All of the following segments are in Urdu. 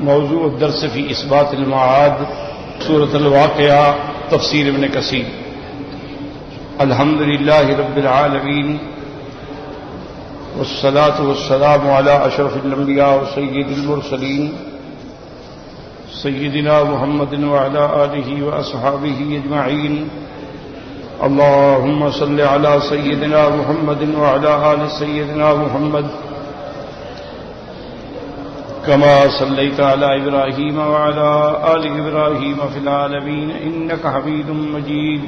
موضوع الدرس فی اثبات المعاد سورۃ الواقعہ تفسیر ابن کثیر۔ الحمد للہ رب العالمین والصلاة والسلام علی اشرف الانبیاء وسید المرسلین سیدنا محمد وعلی آلہ واصحابہ اجمعین۔ اللہم صل علی سیدنا محمد وعلی آل سیدنا محمد كما صليت على إبراهيم وعلى آل إبراهيم في العالمين إنك حميد مجيد۔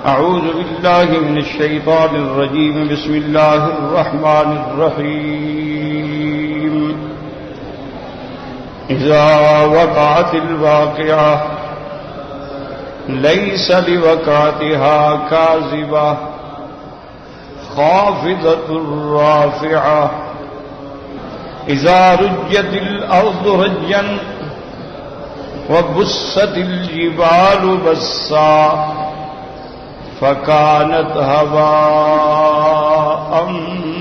أعوذ بالله من الشيطان الرجيم، بسم الله الرحمن الرحيم۔ إذا وقعت الواقعة ليس لوقعتها كاذبة خافضة رافعة إذا رجت الأرض رجا وبست الجبال بسا فكانت هباء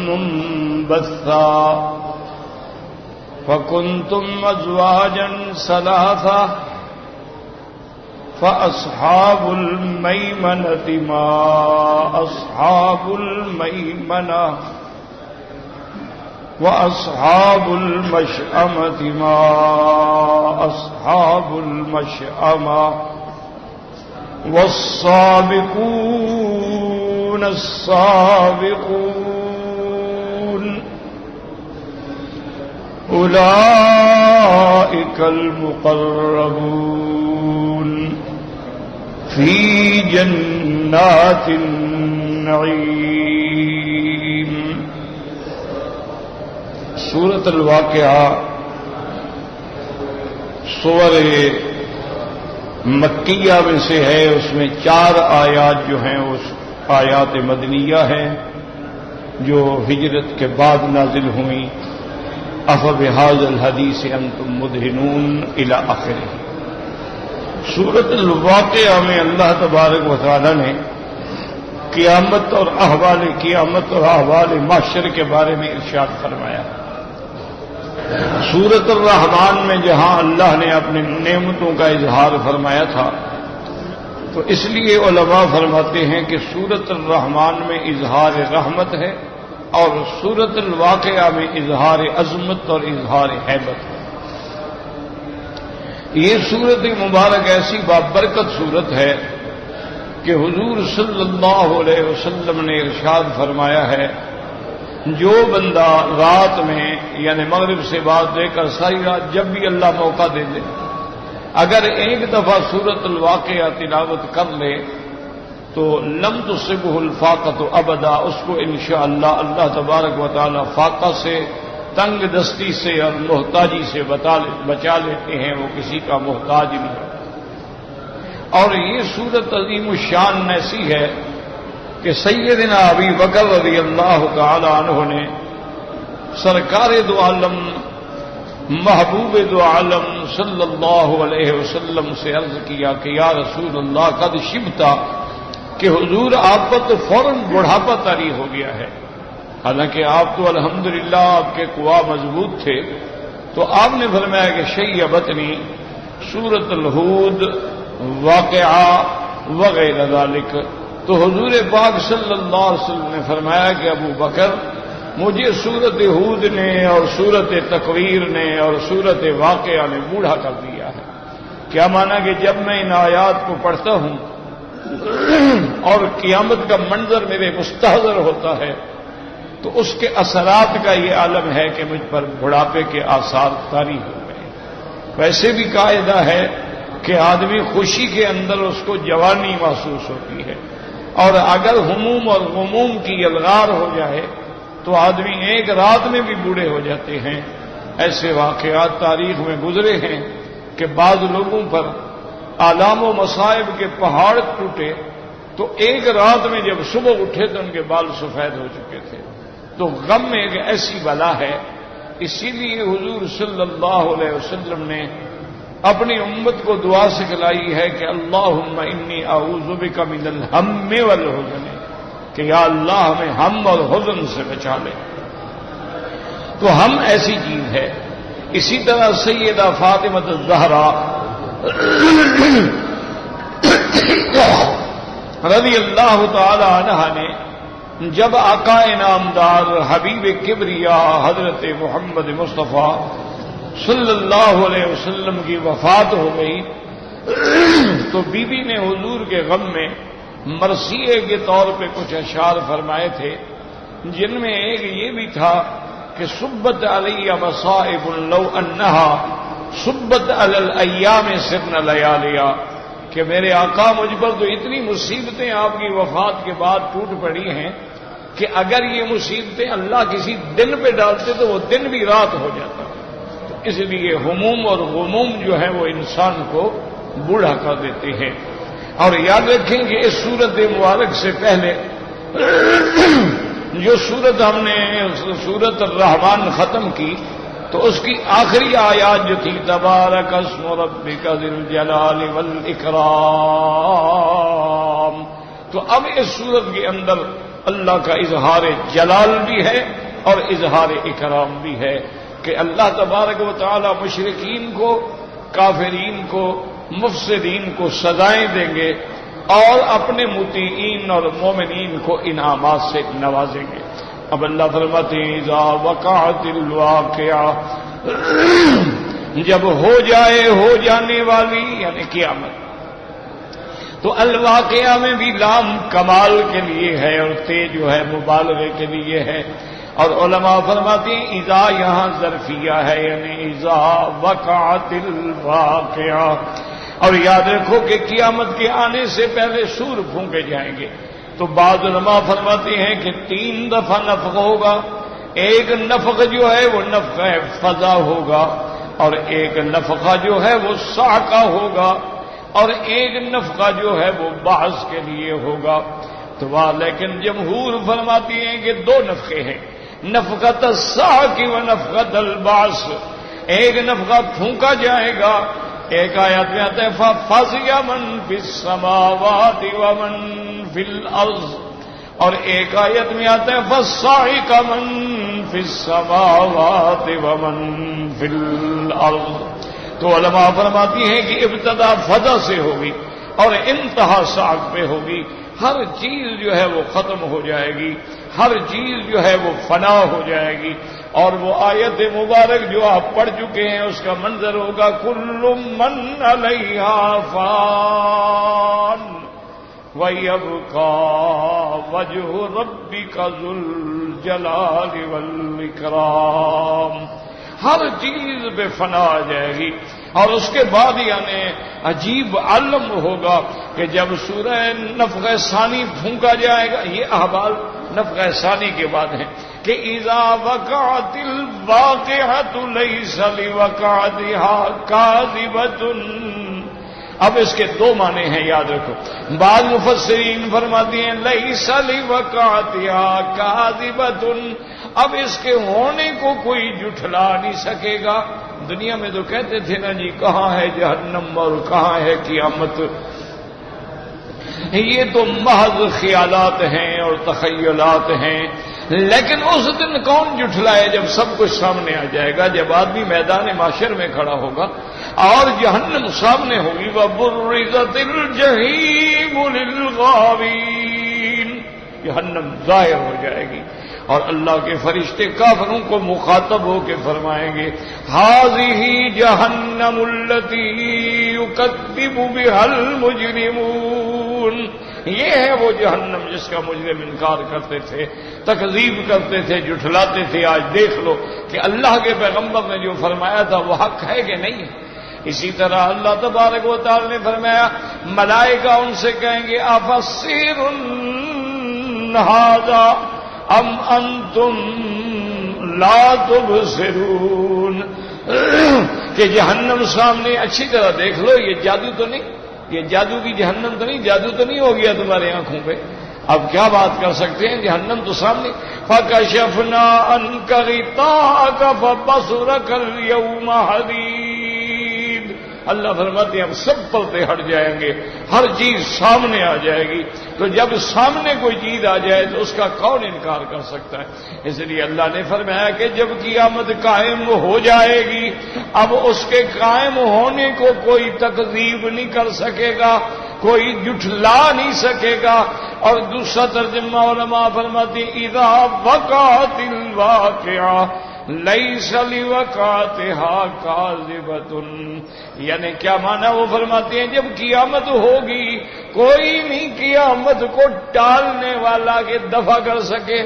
منبثا فكنتم أزواجا ثلاثة فأصحاب الميمنة ما أصحاب الميمنة وأصحاب المشأمة ما أصحاب المشأمة والسابقون السابقون أولئك المقربون في جنات النعيم۔ سورۃ الواقعہ سور مکیہ میں سے ہے، اس میں 4 آیات جو ہیں اس آیات مدنیہ ہیں جو ہجرت کے بعد نازل ہوئیں۔ افبہذا الحدیث انتم مدہنون الی آخرہ۔ سورۃ الواقعہ میں اللہ تبارک و تعالی نے قیامت اور احوال محشر کے بارے میں ارشاد فرمایا۔ سورۃ الرحمن میں جہاں اللہ نے اپنی نعمتوں کا اظہار فرمایا تھا، تو اس لیے علماء فرماتے ہیں کہ سورۃ الرحمن میں اظہار رحمت ہے اور سورۃ الواقعہ میں اظہار عظمت اور اظہار ہیبت ہے۔ یہ سورۃ مبارک ایسی بابرکت سورت ہے کہ حضور صلی اللہ علیہ وسلم نے ارشاد فرمایا ہے، جو بندہ رات میں یعنی مغرب سے بعد لے کر ساری رات جب بھی اللہ موقع دے دے، اگر ایک دفعہ سورۃ الواقعہ تلاوت کر لے تو لم تصبہ الفاقۃ ابدا، اس کو انشاءاللہ اللہ تبارک و تعالی فاقہ سے، تنگ دستی سے اور محتاجی سے بچا لیتے ہیں، وہ کسی کا محتاج نہیں۔ اور یہ سورت عظیم الشان ایسی ہے کہ سیدنا ابی بکر رضی اللہ تعالی عنہ نے سرکار دو عالم محبوب دو عالم صلی اللہ علیہ وسلم سے عرض کیا کہ یا رسول اللہ قد شبتا، کہ حضور آپ پر تو فوراً بڑھاپا طاری ہو گیا ہے، حالانکہ آپ تو الحمدللہ آپ کے قوا مضبوط تھے۔ تو آپ نے فرمایا کہ شیبتنی سورۃ الہود واقعہ وغیرہ ذالک۔ تو حضور پاک صلی اللہ علیہ وسلم نے فرمایا کہ ابو بکر، مجھے سورۃ ہود نے اور سورۃ تکویر نے اور سورۃ واقعہ نے بوڑھا کر دیا ہے۔ کیا مانا کہ جب میں ان آیات کو پڑھتا ہوں اور قیامت کا منظر میرے مستحضر ہوتا ہے تو اس کے اثرات کا یہ عالم ہے کہ مجھ پر بڑھاپے کے آثار طاری ہو گئے۔ ویسے بھی قاعدہ ہے کہ آدمی خوشی کے اندر اس کو جوانی محسوس ہوتی ہے، اور اگر ہموم اور غموم کی الغار ہو جائے تو آدمی ایک رات میں بھی بوڑھے ہو جاتے ہیں۔ ایسے واقعات تاریخ میں گزرے ہیں کہ بعض لوگوں پر آلام و مصائب کے پہاڑ ٹوٹے تو ایک رات میں جب صبح اٹھے تو ان کے بال سفید ہو چکے تھے۔ تو غم میں ایک ایسی بلا ہے، اسی لیے حضور صلی اللہ علیہ وسلم نے اپنی امت کو دعا سکھلائی ہے کہ اللہم انی اعوذ بک من الہم والحزن، کہ یا اللہ ہمیں ہم اور حزن سے بچا لے۔ تو ہم ایسی چیز ہے، اسی طرح سیدہ فاطمہ الزہرا رضی اللہ تعالی عنہ نے جب آقا انعامدار حبیب کبریا حضرت محمد مصطفیٰ صلی اللہ علیہ وسلم کی وفات ہو گئی تو بی بی نے حضور کے غم میں مرثیے کے طور پہ کچھ اشعار فرمائے تھے، جن میں ایک یہ بھی تھا کہ صبت علی مصائب لو انہا صبت علی الایام سرن لیالیا، کہ میرے آقا مجھ پر تو اتنی مصیبتیں آپ کی وفات کے بعد ٹوٹ پڑی ہیں کہ اگر یہ مصیبتیں اللہ کسی دن پہ ڈالتے تو وہ دن بھی رات ہو جاتا. تو اس لیے ہموم اور غموم جو ہے وہ انسان کو بوڑھا کر دیتے ہیں. اور یاد رکھیں کہ اس سورت مبارک سے پہلے جو سورت ہم نے سورت الرحمن ختم کی تو اس کی آخری آیات جو تھی تبارک اسم ربک ذی الجلال والاکرام، تو اب اس سورت کے اندر اللہ کا اظہار جلال بھی ہے اور اظہار اکرام بھی ہے کہ اللہ تبارک و تعالی مشرکین کو، کافرین کو، مفسدین کو سزائیں دیں گے اور اپنے مطیعین اور مومنین کو انعامات سے نوازیں گے. اب اللہ فرماتے ہیں اذا وقعت الواقعہ، جب ہو جائے ہو جانے والی یعنی قیامت. تو الواقعہ میں بھی لام کمال کے لیے ہے اور تے جو ہے مبالغے کے لیے ہے. اور علماء فرماتے ہیں اذا یہاں ظرفیہ ہے یعنی اذا وقعت الواقعہ. اور یاد رکھو کہ قیامت کے آنے سے پہلے سور پھونکے جائیں گے. تو بعض علماء فرماتے ہیں کہ 3 دفعہ نفخ ہوگا. ایک نفخ جو ہے وہ نفخہ فضا ہوگا، اور ایک نفخہ جو ہے وہ صاعقہ ہوگا، اور ایک نفخہ جو ہے وہ بعث کے لیے ہوگا. تو وہ لیکن جمہور فرماتی ہیں کہ 2 نفخے ہیں، نفخۃ الصاعق و نفخۃ البعث. ایک نفخہ پھونکا جائے گا، ایک آیت میں آتا ہے فَفَزِعَ مَن فِي السَّمَاوَاتِ وَمَن فِي الْأَرْضِ، اور ایک آیت میں آتا ہے فَصَعِقَ مَن فِي السَّمَاوَاتِ وَمَن فِي الْأَرْضِ. تو علماء فرماتی ہیں کہ ابتدا فضا سے ہوگی اور انتہا صعق پہ ہوگی. ہر چیز جو ہے وہ ختم ہو جائے گی، ہر چیز جو ہے وہ فنا ہو جائے گی. اور وہ آیت مبارک جو آپ پڑھ چکے ہیں اس کا منظر ہوگا کل من علیہا فان وَيَبْقَى وَجْهُ رَبِّكَ ذُو الْجَلَالِ وَالْإِكْرَامِ. ہر چیز بے فنا آ جائے گی. اور اس کے بعد یعنی عجیب عالم ہوگا کہ جب سورہ نفخ ثانی پھونکا جائے گا. یہ احوال نفخ ثانی کے بعد ہیں کہ اذا وقعت الواقعۃ لیس لوقعتها کاذبۃ. اب اس کے 2 معنی ہیں، یاد رکھو. بعض مفسرین فرماتے ہیں لیس لوقعتها کاذبۃ، اب اس کے ہونے کو کوئی جھٹلا نہیں سکے گا. دنیا میں تو کہتے تھے نا جی کہاں ہے جہنم اور کہاں ہے قیامت. یہ تو محض خیالات ہیں اور تخیلات ہیں. لیکن اس دن کون جھٹلائے جب سب کچھ سامنے آ جائے گا، جب آدمی میدان معاشر میں کھڑا ہوگا اور جہنم سامنے ہوگی. وَبُرِّزَتِ الْجَحِيمُ لِلْغَاوِينَ، جہنم ظاہر ہو جائے گی اور اللہ کے فرشتے کافروں کو مخاطب ہو کے فرمائیں گے هَذِهِ جَهَنَّمُ الَّتِي يُكَذِّبُ بِهَا الْمُجْرِمُونَ. یہ ہے وہ جہنم جس کا مجرم انکار کرتے تھے، تکذیب کرتے تھے، جھٹلاتے تھے. آج دیکھ لو کہ اللہ کے پیغمبر نے جو فرمایا تھا وہ حق ہے کہ نہیں ہے. اسی طرح اللہ تبارک و تعالی نے فرمایا ملائکہ ان سے کہیں گے أَفَسِحْرٌ هَذَا ام انتم لا تبصرون، کہ جہنم سامنے اچھی طرح دیکھ لو. یہ جادو تو نہیں، یہ جادو کی جہنم تو نہیں، جادو تو نہیں ہو گیا تمہاری آنکھوں پہ. اب کیا بات کر سکتے ہیں، جہنم تو سامنے. فَكَشَفْنَا عَنْكَ غِطَاءَكَ فَبَصَرُكَ الْيَوْمَ حَدِيدٌ. اللہ فرماتے ہیں اب سب پردے ہٹ جائیں گے، ہر چیز سامنے آ جائے گی۔ تو جب سامنے کوئی چیز آ جائے تو اس کا کون انکار کر سکتا ہے؟ اس لیے اللہ نے فرمایا کہ جب قیامت قائم ہو جائے گی، اب اس کے قائم ہونے کو کوئی تکذیب نہیں کر سکے گا، کوئی جھٹلا نہیں سکے گا۔ اور دوسرا ترجمہ علماء فرماتے ہیں اذا وقعت الواقعہ لیس لوقعتها کاذبۃ، یعنی کیا معنی؟ وہ فرماتے ہیں جب قیامت ہوگی کوئی نہیں قیامت کو ٹالنے والا کہ دفع کر سکے،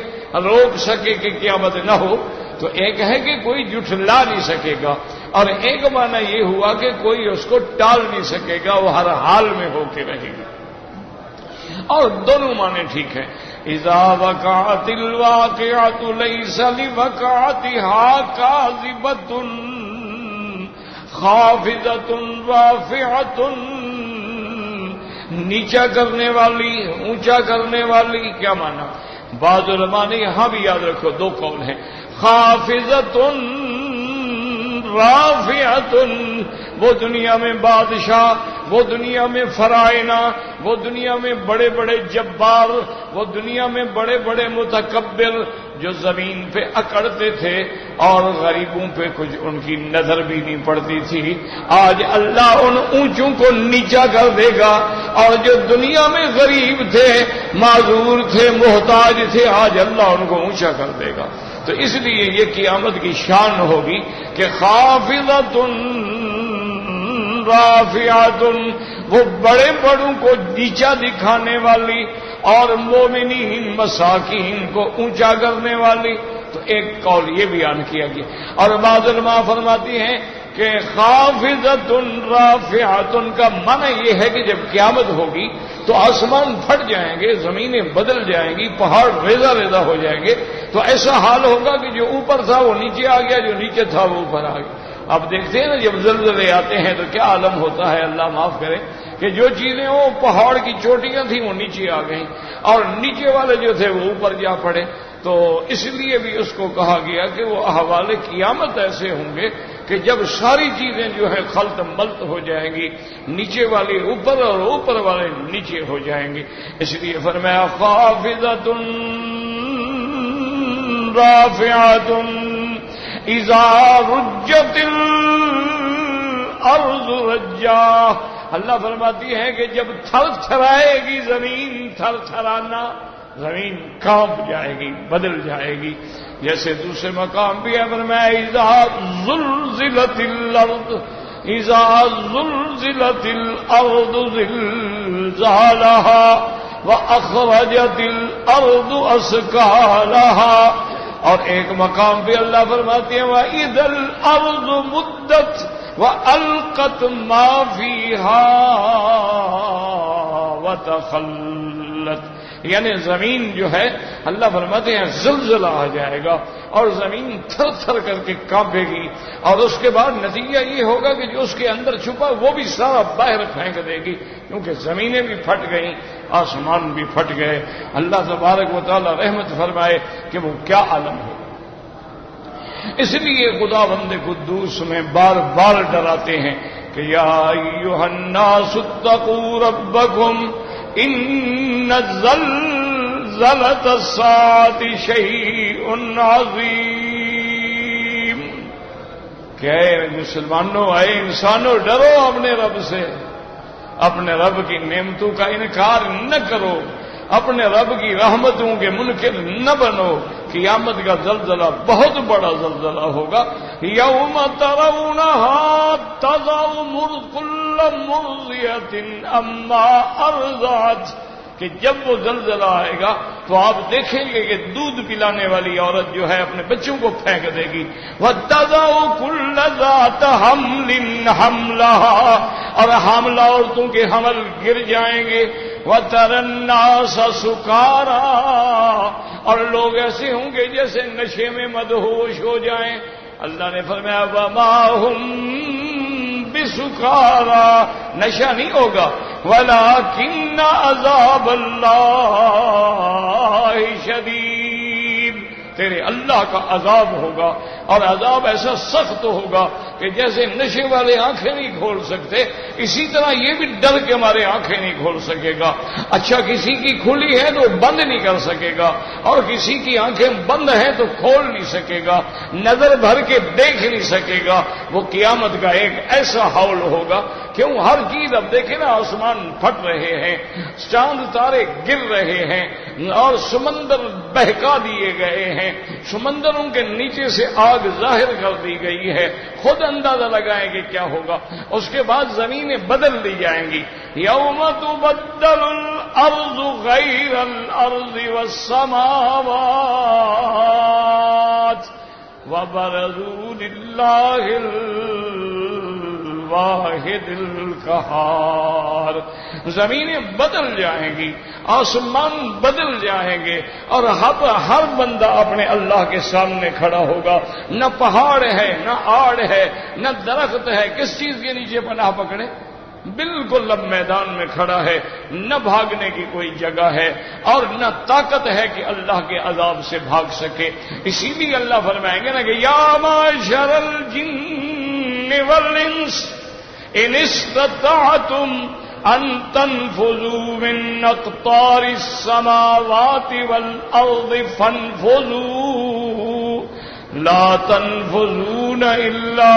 روک سکے کہ قیامت نہ ہو۔ تو ایک ہے کہ کوئی جھٹلا نہیں سکے گا، اور ایک معنی یہ ہوا کہ کوئی اس کو ٹال نہیں سکے گا، وہ ہر حال میں ہو کے رہے گا۔ اور دونوں معنی ٹھیک ہیں۔ اذا وقعت الواقعۃ لیس لوقعتها کاذبۃ خافضۃ رافعۃ، نیچا کرنے والی، اونچا کرنے والی۔ کیا معنی؟ بعض علماء نے یہاں بھی یاد رکھو دو قول ہیں، خافضۃ رافعۃ، وہ دنیا میں بادشاہ، وہ دنیا میں فرائنا، وہ دنیا میں بڑے بڑے جبار، وہ دنیا میں بڑے بڑے متکبر جو زمین پہ اکڑتے تھے اور غریبوں پہ کچھ ان کی نظر بھی نہیں پڑتی تھی، آج اللہ ان اونچوں کو نیچا کر دے گا، اور جو دنیا میں غریب تھے، معذور تھے، محتاج تھے، آج اللہ ان کو اونچا کر دے گا۔ تو اس لیے یہ قیامت کی شان ہوگی کہ خافضۃ رافعۃ، وہ بڑے بڑوں کو نیچا دکھانے والی اور مومنین مساکین کو اونچا کرنے والی۔ تو ایک قول یہ بیان کیا گیا۔ اور بعض علماء فرماتی ہیں کہ خافضۃ رافعۃ کا معنی یہ ہے کہ جب قیامت ہوگی تو آسمان پھٹ جائیں گے، زمینیں بدل جائیں گی، پہاڑ ریزہ ریزہ ہو جائیں گے، تو ایسا حال ہوگا کہ جو اوپر تھا وہ نیچے آ گیا، جو نیچے تھا وہ اوپر آ گیا۔ اب دیکھتے ہیں نا جب زلزلے آتے ہیں تو کیا عالم ہوتا ہے، اللہ معاف کرے، کہ جو چیزیں وہ پہاڑ کی چوٹیاں تھیں وہ نیچے آ گئیں، اور نیچے والے جو تھے وہ اوپر جا پڑے۔ تو اس لیے بھی اس کو کہا گیا کہ وہ احوال قیامت ایسے ہوں گے کہ جب ساری چیزیں جو ہے خلط ملط ہو جائیں گی، نیچے والے اوپر اور اوپر والے نیچے ہو جائیں گے۔ اس لیے فرمایا خافضۃ رافعۃ اذا رجت الارض رجا، اللہ فرماتی ہے کہ جب تھر تھرائے گی زمین، تھر تھرانا، زمین کانپ جائے گی، بدل جائے گی۔ جیسے دوسرے مقام بھی ہے فرمایا اذا زلزلت الارض، اذا زلزلت الارض زلزالها واخرجت الارض اثقالها۔ اور ایک مقام پہ اللہ فرماتے ہیں وَإِذَا الْأَرْضُ مُدَّتْ وَأَلْقَتْ مَا فِيهَا وَتَخَلَّتْ، یعنی زمین جو ہے اللہ فرماتے ہیں زلزلہ آ جائے گا اور زمین تھر تھر کر کے کانپے گی، اور اس کے بعد نتیجہ یہ ہوگا کہ جو اس کے اندر چھپا وہ بھی سارا باہر پھینک دے گی، کیونکہ زمینیں بھی پھٹ گئیں، آسمان بھی پھٹ گئے۔ اللہ تبارک و تعالی رحمت فرمائے کہ وہ کیا عالم ہو۔ اس لیے خدا بند قدوس میں بار بار ڈراتے ہیں کہ یا ایھا الناس اتقوا ربکم ان زلزلۃ الساعۃ شیء عظیم، کہ مسلمانوں، اے انسانوں، ڈرو اپنے رب سے، اپنے رب کی نعمتوں کا انکار نہ کرو، اپنے رب کی رحمتوں کے منکر نہ بنو۔ قیامت کا زلزلہ بہت بڑا زلزلہ ہوگا۔ یوم ترونھا تذع کل مرضعۃ عما ارضعت، کہ جب وہ زلزلہ آئے گا تو آپ دیکھیں گے کہ دودھ پلانے والی عورت جو ہے اپنے بچوں کو پھینک دے گی، وَتَضَعُ كُلَّ ذَاتَ حَمْلٍ حَمْلَهَا، اور حاملہ عورتوں کے حمل گر جائیں گے، وَتَرَى النَّاسَ سُكَارَى، اور لوگ ایسے ہوں گے جیسے نشے میں مدہوش ہو جائیں۔ اللہ نے فرمایا وَمَا هُمْ بِسُكَارَى، نشہ نہیں ہوگا، وَلَكِنَّ عَذَابَ اللَّهِ شَدِيدٌ، تیرے اللہ کا عذاب ہوگا، اور عذاب ایسا سخت ہوگا کہ جیسے نشے والے آنکھیں نہیں کھول سکتے، اسی طرح یہ بھی ڈر کے ہمارے آنکھیں نہیں کھول سکے گا۔ اچھا کسی کی کھلی ہے تو بند نہیں کر سکے گا، اور کسی کی آنکھیں بند ہیں تو کھول نہیں سکے گا، نظر بھر کے دیکھ نہیں سکے گا۔ وہ قیامت کا ایک ایسا حول ہوگا، کیوں ہر چیز اب دیکھیں نا، آسمان پھٹ رہے ہیں، چاند تارے گر رہے ہیں، اور سمندر بہکا دیے گئے ہیں، سمندروں کے نیچے سے آگ ظاہر کر دی گئی ہے۔ خود اندازہ لگائیں کہ کیا ہوگا۔ اس کے بعد زمینیں بدل دی جائیں گی، یوم تبدل الارض غیر الارض والسماوات وبرزوا للہ الواحد القہار۔ زمینیں بدل جائیں گی، آسمان بدل جائیں گے، اور ہر بندہ اپنے اللہ کے سامنے کھڑا ہوگا۔ نہ پہاڑ ہے، نہ آڑ ہے، نہ درخت ہے، کس چیز کے نیچے پناہ پکڑے؟ بالکل اب میدان میں کھڑا ہے، نہ بھاگنے کی کوئی جگہ ہے، اور نہ طاقت ہے کہ اللہ کے عذاب سے بھاگ سکے۔ اسی لیے اللہ فرمائیں گے نا کہ یا معشر الجن والانس ان استطعتم ان تنفذوا من اقطار السماوات والارض فانفذوا لا تنفذون الا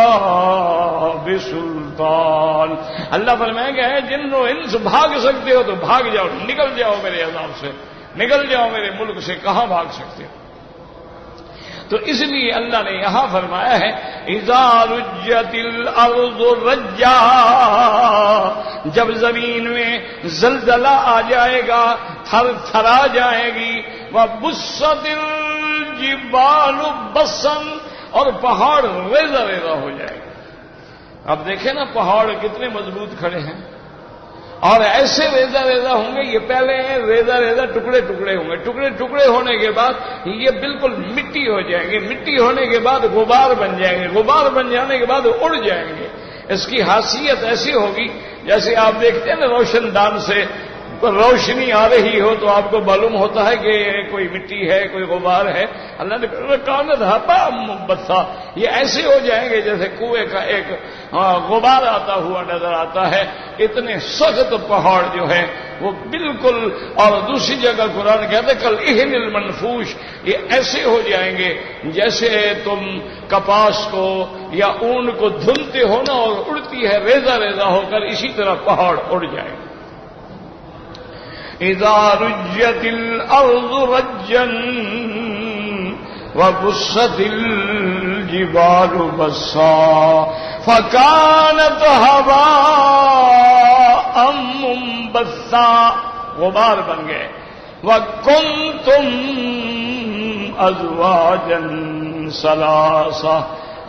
بسلطان۔ اللہ فرمائیں گے جن و انس بھاگ سکتے ہو تو بھاگ جاؤ، نکل جاؤ میرے عذاب سے، نکل جاؤ میرے ملک سے، کہاں بھاگ سکتے ہو؟ تو اس لیے اللہ نے یہاں فرمایا ہے اذا رجت الارض رجا، جب زمین میں زلزلہ آ جائے گا، تھر تھرا جائے گی، وبست الجبال بسا، اور پہاڑ ریزہ ریزہ ہو جائے گا۔ اب دیکھیں نا پہاڑ کتنے مضبوط کھڑے ہیں، اور ایسے ریزہ ریزہ ہوں گے، یہ پہلے ریزہ ریزہ ٹکڑے ٹکڑے ہوں گے، ٹکڑے ٹکڑے ہونے کے بعد یہ بالکل مٹی ہو جائیں گے، مٹی ہونے کے بعد غبار بن جائیں گے، غبار بن جانے کے بعد اڑ جائیں گے۔ اس کی حیثیت ایسی ہوگی جیسے آپ دیکھتے ہیں نا روشن دان سے روشنی آ رہی ہو تو آپ کو معلوم ہوتا ہے کہ کوئی مٹی ہے، کوئی غبار ہے۔ اللہ نے کانت ہپا مبتھا، یہ ایسے ہو جائیں گے جیسے کنویں کا ایک غبار آتا ہوا نظر آتا ہے۔ اتنے سخت پہاڑ جو ہے وہ بالکل، اور دوسری جگہ قرآن کہتے کل اہن المنفوش، یہ ایسے ہو جائیں گے جیسے تم کپاس کو یا اون کو دھلتے ہو نا اور اڑتی ہے ریزہ ریزہ ہو کر، اسی طرح پہاڑ اڑ جائیں گے۔ اذا رجت الارض رجا وبست الجبال بسا فكانت هباء منبثا، غبار بن گئے۔ وکنتم ازواجا ثلاثا،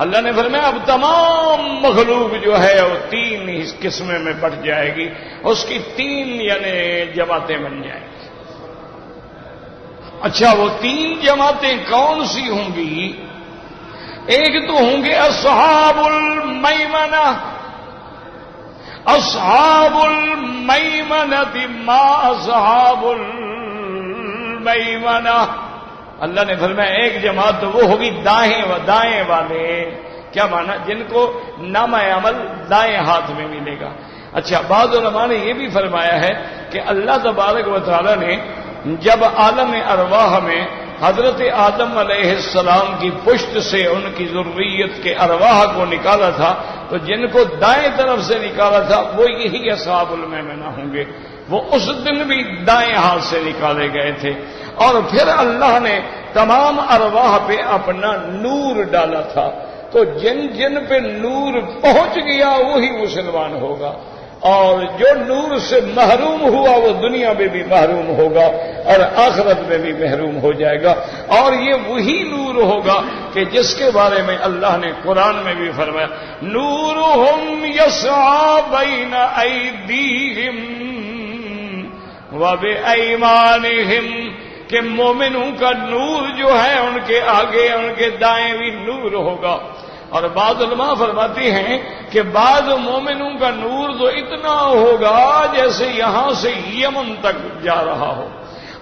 اللہ نے فرمایا اب تمام مخلوق جو ہے وہ تین قسمیں میں بٹ جائے گی، اس کی تین یعنی جماعتیں بن جائیں گی۔ اچھا وہ تین جماعتیں کون سی ہوں گی؟ ایک تو ہوں گے اصحاب المیمنہ، اصحاب المیمنہ ما اصحاب المیمنہ، اللہ نے فرمایا ایک جماعت تو وہ ہوگی دائیں والے۔ کیا مانا؟ جن کو نامہ عمل دائیں ہاتھ میں ملے گا۔ اچھا بعض علماء نے یہ بھی فرمایا ہے کہ اللہ تبارک و تعالی نے جب عالم ارواح میں حضرت آدم علیہ السلام کی پشت سے ان کی ذریت کے ارواح کو نکالا تھا، تو جن کو دائیں طرف سے نکالا تھا وہ یہی اصحاب المیمنہ ہوں گے۔ وہ اس دن بھی دائیں ہاتھ سے نکالے گئے تھے، اور پھر اللہ نے تمام ارواح پہ اپنا نور ڈالا تھا، تو جن جن پہ نور پہنچ گیا وہی مسلمان ہوگا، اور جو نور سے محروم ہوا وہ دنیا میں بھی محروم ہوگا اور آخرت میں بھی محروم ہو جائے گا۔ اور یہ وہی نور ہوگا کہ جس کے بارے میں اللہ نے قرآن میں بھی فرمایا نورہم یسعی بین ایدیہم وبایمانہم، کہ مومنوں کا نور جو ہے ان کے آگے ان کے دائیں بھی نور ہوگا۔ اور بعض علماء فرماتی ہیں کہ بعض مومنوں کا نور تو اتنا ہوگا جیسے یہاں سے یمن تک جا رہا ہو،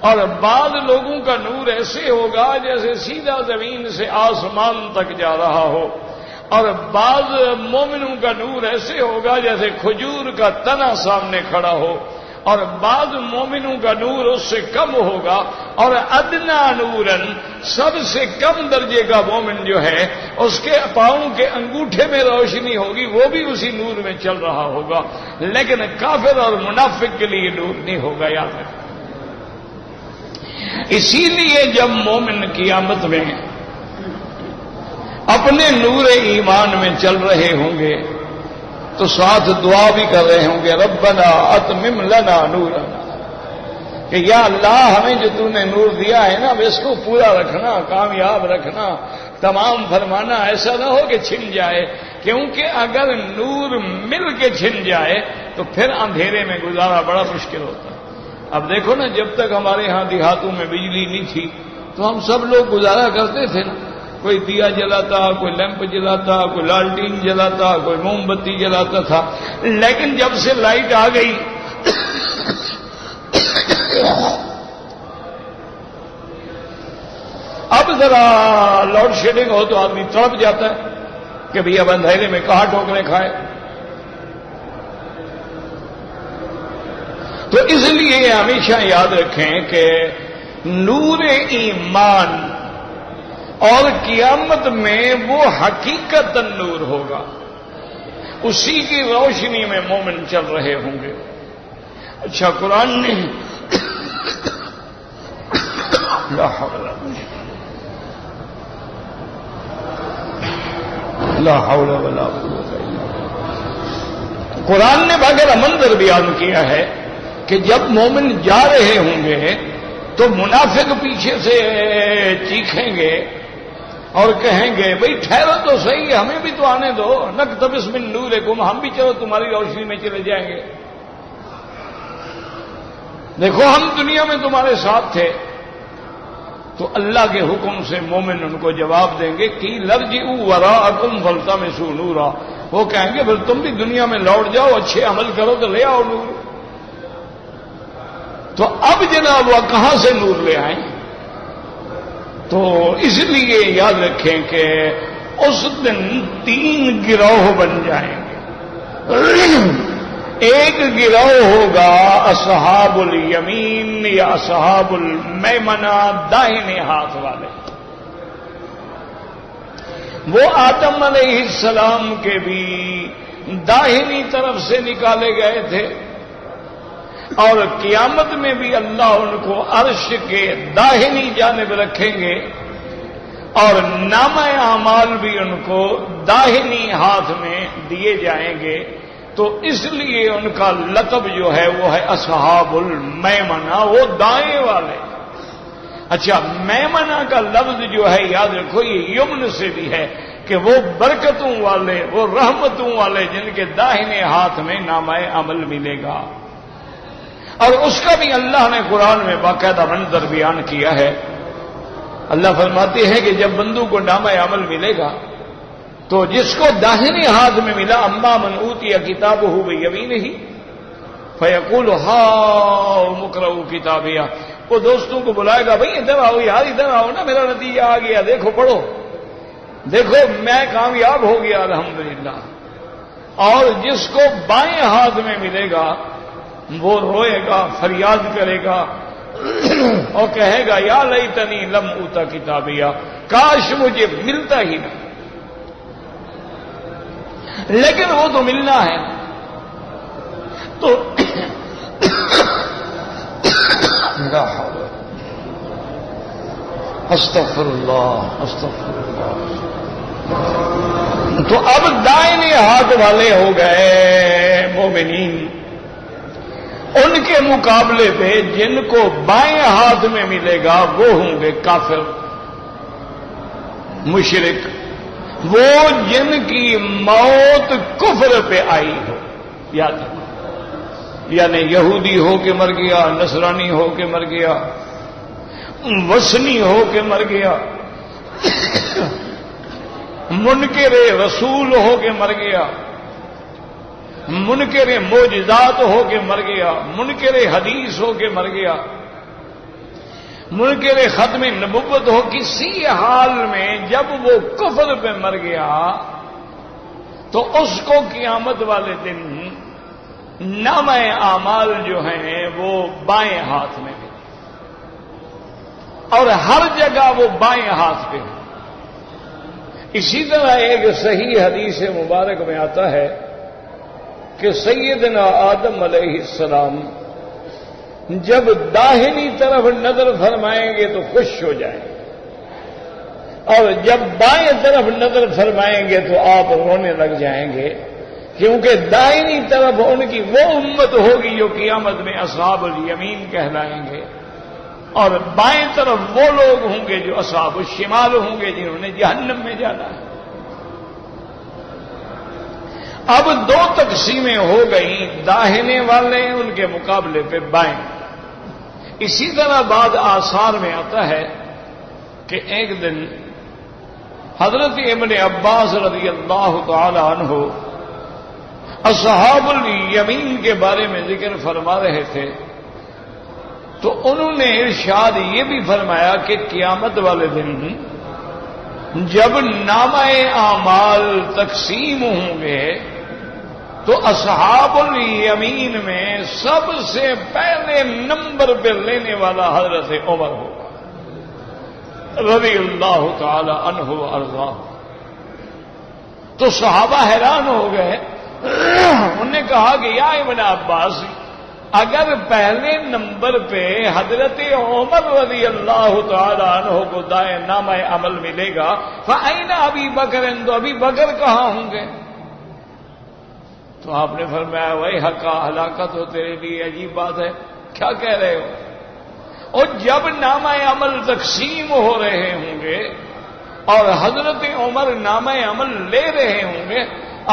اور بعض لوگوں کا نور ایسے ہوگا جیسے سیدھا زمین سے آسمان تک جا رہا ہو۔ اور بعض مومنوں کا نور ایسے ہوگا جیسے کھجور کا تنا سامنے کھڑا ہو، اور بعض مومنوں کا نور اس سے کم ہوگا، اور ادنا نورن سب سے کم درجے کا مومن جو ہے اس کے پاؤں کے انگوٹھے میں روشنی ہوگی، وہ بھی اسی نور میں چل رہا ہوگا، لیکن کافر اور منافق کے لیے نور نہیں ہوگا، یاد رکھیں۔ اسی لیے جب مومن قیامت میں اپنے نور ایمان میں چل رہے ہوں گے تو ساتھ دعا بھی کر رہے ہوں گے، ربنا اتمم لنا نورنا، کہ یا اللہ ہمیں جو تو نے نور دیا ہے نا اب اس کو پورا رکھنا، کامیاب رکھنا، تمام فرمانا، ایسا نہ ہو کہ چھن جائے، کیونکہ اگر نور مل کے چھن جائے تو پھر اندھیرے میں گزارا بڑا مشکل ہوتا ہے۔ اب دیکھو نا، جب تک ہمارے ہاں دیہاتوں میں بجلی نہیں تھی تو ہم سب لوگ گزارا کرتے تھے نا، کوئی دیا جلاتا، کوئی لیمپ جلاتا، کوئی لالٹین جلاتا، کوئی موم بتی جلاتا تھا، لیکن جب سے لائٹ آ گئی اب ذرا لوڈ شیڈنگ ہو تو آدمی تڑپ جاتا ہے کہ بھئی اب اندھیرے میں کہاں ٹھوکریں کھائے۔ تو اس لیے ہمیشہ یاد رکھیں کہ نور ایمان اور قیامت میں وہ حقیقت نور ہوگا، اسی کی روشنی میں مومن چل رہے ہوں گے۔ اچھا، قرآن نے لا حول ولا قوت الا باللہ، قرآن نے بغیر منظر بیان کیا ہے کہ جب مومن جا رہے ہوں گے تو منافق پیچھے سے چیخیں گے اور کہیں گے بھئی ٹھہرو تو صحیح، ہمیں بھی تو آنے دو، نقتبس من نورکم، ہم بھی چلو تمہاری روشنی میں چلے جائیں گے، دیکھو ہم دنیا میں تمہارے ساتھ تھے۔ تو اللہ کے حکم سے مومن ان کو جواب دیں گے کہ لرجعوا وراءکم فالتمسوا نورا، وہ کہیں گے پھر تم بھی دنیا میں لوٹ جاؤ، اچھے عمل کرو تو لے آؤ نور۔ تو اب جناب وہ کہاں سے نور لے آئیں؟ تو اس لیے یاد رکھیں کہ اس دن 3 گروہ بن جائیں گے۔ ایک گروہ ہوگا اصحاب الیمین یا اصحاب المیمنہ، داہنے ہاتھ والے، وہ آدم علیہ السلام کے بھی داہنی طرف سے نکالے گئے تھے، اور قیامت میں بھی اللہ ان کو عرش کے داہنی جانب رکھیں گے، اور نامہ اعمال بھی ان کو داہنی ہاتھ میں دیے جائیں گے۔ تو اس لیے ان کا لقب جو ہے وہ ہے اصحاب المیمنہ، وہ دائیں والے۔ اچھا، میمنہ کا لفظ جو ہے یاد رکھو یہ یمن سے بھی ہے کہ وہ برکتوں والے، وہ رحمتوں والے جن کے داہنے ہاتھ میں نامہ عمل ملے گا۔ اور اس کا بھی اللہ نے قرآن میں باقاعدہ منظر بیان کیا ہے۔ اللہ فرماتے ہیں کہ جب بندوں کو نامہ عمل ملے گا تو جس کو داہنے ہاتھ میں ملا، اما من اوتی کتابہ بیمینہ فیقول ہاؤم اقرؤوا کتابیہ، وہ دوستوں کو بلائے گا، بھئی ادھر آؤ یار، ادھر آؤ نا، میرا نتیجہ آ گیا، دیکھو پڑھو، دیکھو میں کامیاب ہو گیا الحمدللہ۔ اور جس کو بائیں ہاتھ میں ملے گا وہ روئے گا، فریاد کرے گا اور کہے گا یا لیتنی لم اوتا کتابیہ، کاش مجھے ملتا ہی نہ، لیکن وہ تو ملنا ہے۔ تو استغفر اللہ استغفر اللہ۔ تو اب دائیں ہاتھ والے ہو گئے مومنین، ان کے مقابلے پہ جن کو بائیں ہاتھ میں ملے گا وہ ہوں گے کافر، مشرک، وہ جن کی موت کفر پہ آئی ہو، یاد رکھو، یعنی یہودی ہو کے مر گیا، نصرانی ہو کے مر گیا، وثنی ہو کے مر گیا، منکر رسول ہو کے مر گیا، منکر معجزات ہو کے مر گیا، منکر حدیث ہو کے مر گیا، منکر ختم نبوت ہو، کسی حال میں جب وہ کفر پہ مر گیا تو اس کو قیامت والے دن نامہ اعمال جو ہیں وہ بائیں ہاتھ میں ہے، اور ہر جگہ وہ بائیں ہاتھ پہ ہے۔ اسی طرح ایک صحیح حدیث مبارک میں آتا ہے کہ سیدنا آدم علیہ السلام جب داہنی طرف نظر فرمائیں گے تو خوش ہو جائیں گے، اور جب بائیں طرف نظر فرمائیں گے تو آپ رونے لگ جائیں گے، کیونکہ دائنی طرف ان کی وہ امت ہوگی جو قیامت میں اصحاب الیمین کہلائیں گے، اور بائیں طرف وہ لوگ ہوں گے جو اصحاب الشمال ہوں گے، جنہوں نے جہنم میں جانا ہے۔ اب دو تقسیمیں ہو گئیں، داہنے والے ان کے مقابلے پہ بائیں۔ اسی طرح بعض آثار میں آتا ہے کہ ایک دن حضرت ابن عباس رضی اللہ تعالی عنہ اصحاب الیمین کے بارے میں ذکر فرما رہے تھے، تو انہوں نے ارشاد یہ بھی فرمایا کہ قیامت والے دن جب نامہ اعمال تقسیم ہوں گے تو اصحاب الیمین میں سب سے پہلے نمبر پہ لینے والا حضرت عمر ہوگا رضی اللہ تعالی عنہ وارضاہ۔ تو صحابہ حیران ہو گئے، انہوں نے کہا کہ یا ابن عباس، اگر پہلے نمبر پہ حضرت عمر رضی اللہ تعالی عنہ کو دائیں نامہ عمل ملے گا، فأین ابی بکر، تو ابی بکر کہاں ہوں گے؟ تو آپ نے فرمایا وہی حقا، ہلاکت ہو تیرے لیے، عجیب بات ہے، کیا کہہ رہے ہو؟ اور جب نامہ عمل تقسیم ہو رہے ہوں گے اور حضرت عمر نامہ عمل لے رہے ہوں گے،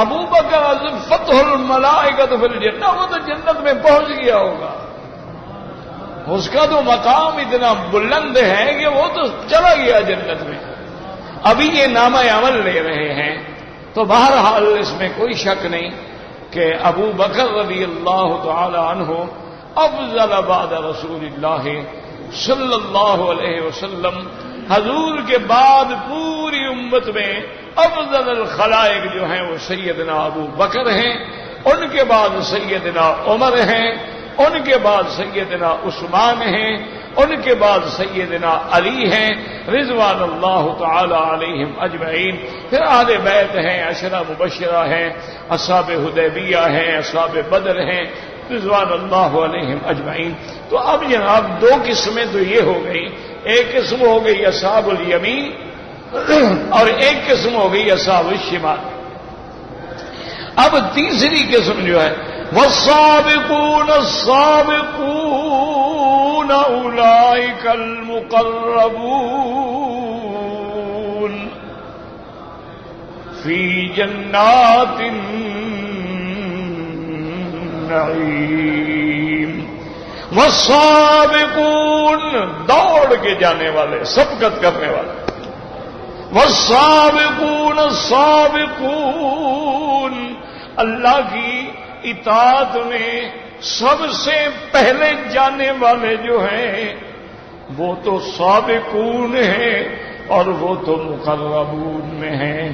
ابو بکر فتح الملائکۃ فی الجنہ، وہ تو جنت میں پہنچ گیا ہوگا، اس کا تو مقام اتنا بلند ہے کہ وہ تو چلا گیا جنت میں، ابھی یہ نامہ عمل لے رہے ہیں۔ تو بہرحال اس میں کوئی شک نہیں کہ ابو بکر رضی اللہ تعالی عنہ افضل بعد رسول اللہ صلی اللہ علیہ وسلم، حضور کے بعد پوری امت میں افضل الخلائق جو ہیں وہ سیدنا ابو بکر ہیں، ان کے بعد سیدنا عمر ہیں، ان کے بعد سیدنا عثمان ہیں، ان کے بعد سیدنا علی ہیں رضوان اللہ تعالی علیہم اجمعین، پھر اہل بیت ہیں، عشرہ مبشرہ ہیں، اصحاب حدیبیہ ہیں، اصحاب بدر ہیں رضوان اللہ علیہم اجمعین۔ تو اب جناب دو قسمیں تو یہ ہو گئی، ایک قسم ہو گئی اصحاب الیمین اور ایک قسم ہو گئی اصحاب الشمال۔ اب تیسری قسم جو ہے والسابقون السابقون اولئک المقربون فی جنات النعیم۔ والسابقون دوڑ کے جانے والے، سبقت کرنے والے، والسابقون السابقون اللہ کی اطاعت میں سب سے پہلے جانے والے جو ہیں وہ تو سابقون ہیں اور وہ تو مقربون میں ہیں،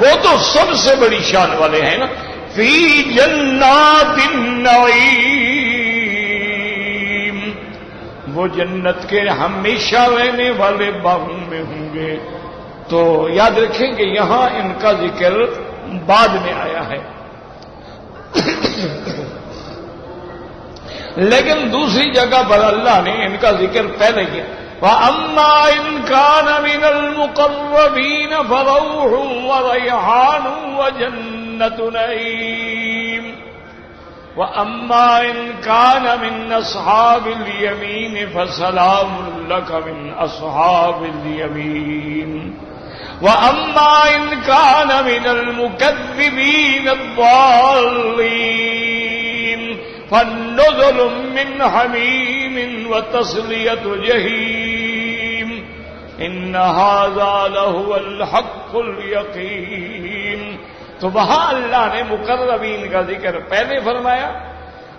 وہ تو سب سے بڑی شان والے ہیں نا۔ فی جنات النعیم، وہ جنت کے ہمیشہ رہنے والے باغوں میں ہوں گے۔ تو یاد رکھیں کہ یہاں ان کا ذکر بعد میں آیا ہے، لیکن دوسری جگہ پر اللہ نے ان کا ذکر پہلے کیا۔ وَأَمَّا إِن كَانَ مِنَ الْمُقَرَّبِينَ فَرَوْحٌ وَرَيْحَانٌ وَجَنَّةُ نَعِيمٍ وَأَمَّا إِن كَانَ مِنْ أَصْحَابِ الْيَمِينِ فَسَلَامٌ لَكَ مِنْ أَصْحَابِ الْيَمِينِ وَأَمَّا إِن كَانَ مِنَ الْمُكَذِّبِينَ الضَّالِّينَ فَنُزُلٌ مِّنْ حَمِيمٍ وَتَصْلِيَةُ جَحِيمٍ إِنَّ هَذَا لَهُوَ الْحَقُّ الْيَقِينُ۔ تو وہاں اللہ نے مقربین کا ذکر پہلے فرمایا،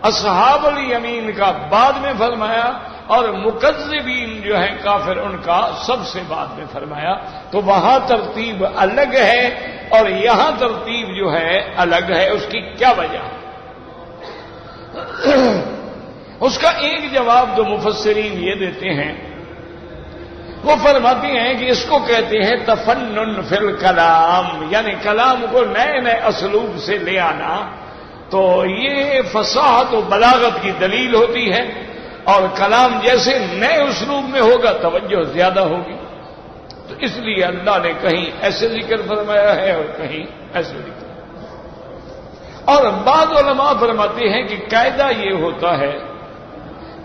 اصحاب الیمین کا بعد میں فرمایا، اور مکذبین جو ہیں کافر ان کا سب سے بعد میں فرمایا. تو وہاں ترتیب الگ ہے اور یہاں ترتیب جو ہے الگ ہے. اس کی کیا وجہ؟ اس کا ایک جواب جو مفسرین یہ دیتے ہیں، وہ فرماتے ہیں کہ اس کو کہتے ہیں تفنن فی الکلام، یعنی کلام کو نئے نئے اسلوب سے لے آنا. تو یہ فصاحت و بلاغت کی دلیل ہوتی ہے، اور کلام جیسے نئے اسلوب میں ہوگا توجہ زیادہ ہوگی. تو اس لیے اللہ نے کہیں ایسے ذکر فرمایا ہے اور کہیں ایسے ذکر. اور بعض علماء فرماتے ہیں کہ قاعدہ یہ ہوتا ہے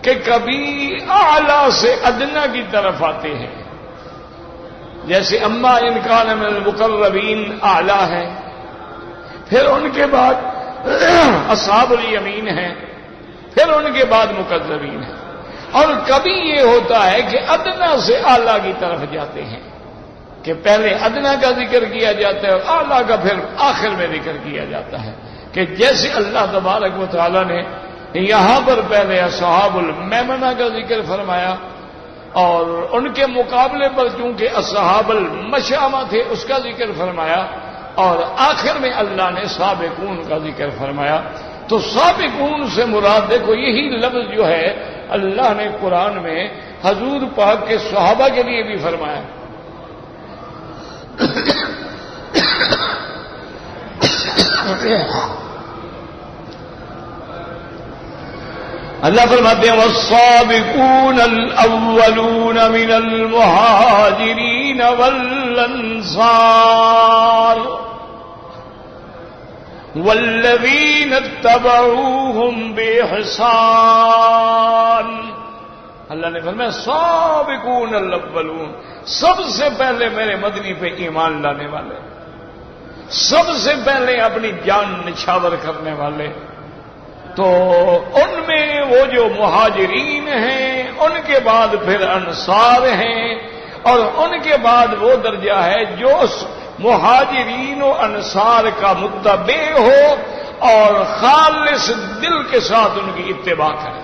کہ کبھی اعلیٰ سے ادنا کی طرف آتے ہیں، جیسے اما ان کان من المقربین اعلیٰ ہے، پھر ان کے بعد اصحاب الیمین ہیں، پھر ان کے بعد مکذبین ہیں. اور کبھی یہ ہوتا ہے کہ ادنا سے اعلیٰ کی طرف جاتے ہیں، کہ پہلے ادنا کا ذکر کیا جاتا ہے اور اعلیٰ کا پھر آخر میں ذکر کیا جاتا ہے. کہ جیسے اللہ تبارک و تعالیٰ نے یہاں پر پہلے اصحاب المیمنہ کا ذکر فرمایا، اور ان کے مقابلے پر چونکہ اصحاب المشأمہ تھے اس کا ذکر فرمایا، اور آخر میں اللہ نے سابقون کا ذکر فرمایا. تو سابقون سے مراد دیکھو یہی لفظ جو ہے اللہ نے قرآن میں حضور پاک کے صحابہ کے لیے بھی فرمایا. اللہ فرماتے ہیں والسابقون الاولون من المہاجرین والانصار والذین اتبعوہم بإحسان. اللہ نے فرمایا سابقون الاولون، سب سے پہلے میرے مدنی پہ ایمان لانے والے، سب سے پہلے اپنی جان نچھاور کرنے والے. تو ان میں وہ جو مہاجرین ہیں، ان کے بعد پھر انصار ہیں، اور ان کے بعد وہ درجہ ہے جو مہاجرین و انصار کا متبع ہو اور خالص دل کے ساتھ ان کی اتباع کرے،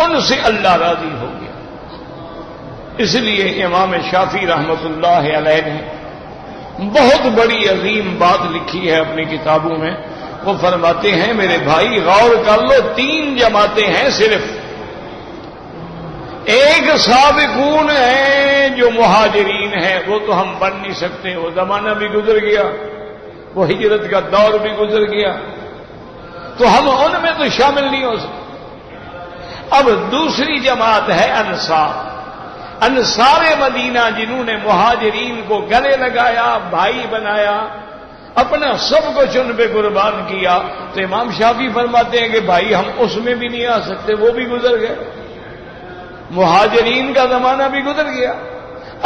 ان سے اللہ راضی ہو گیا. اس لیے امام شافعی رحمۃ اللہ علیہ نے بہت بڑی عظیم بات لکھی ہے اپنی کتابوں میں. وہ فرماتے ہیں میرے بھائی غور کر لو، 3 جماعتیں ہیں صرف. ایک سابقون ہیں جو مہاجرین ہیں، وہ تو ہم بن نہیں سکتے، وہ زمانہ بھی گزر گیا، وہ ہجرت کا دور بھی گزر گیا، تو ہم ان میں تو شامل نہیں ہو سکتے. اب دوسری جماعت ہے انصار، انصار مدینہ، جنہوں نے مہاجرین کو گلے لگایا، بھائی بنایا، اپنا سب کچھ ان پہ قربان کیا. تو امام شافعی فرماتے ہیں کہ بھائی ہم اس میں بھی نہیں آ سکتے، وہ بھی گزر گئے. مہاجرین کا زمانہ بھی گزر گیا،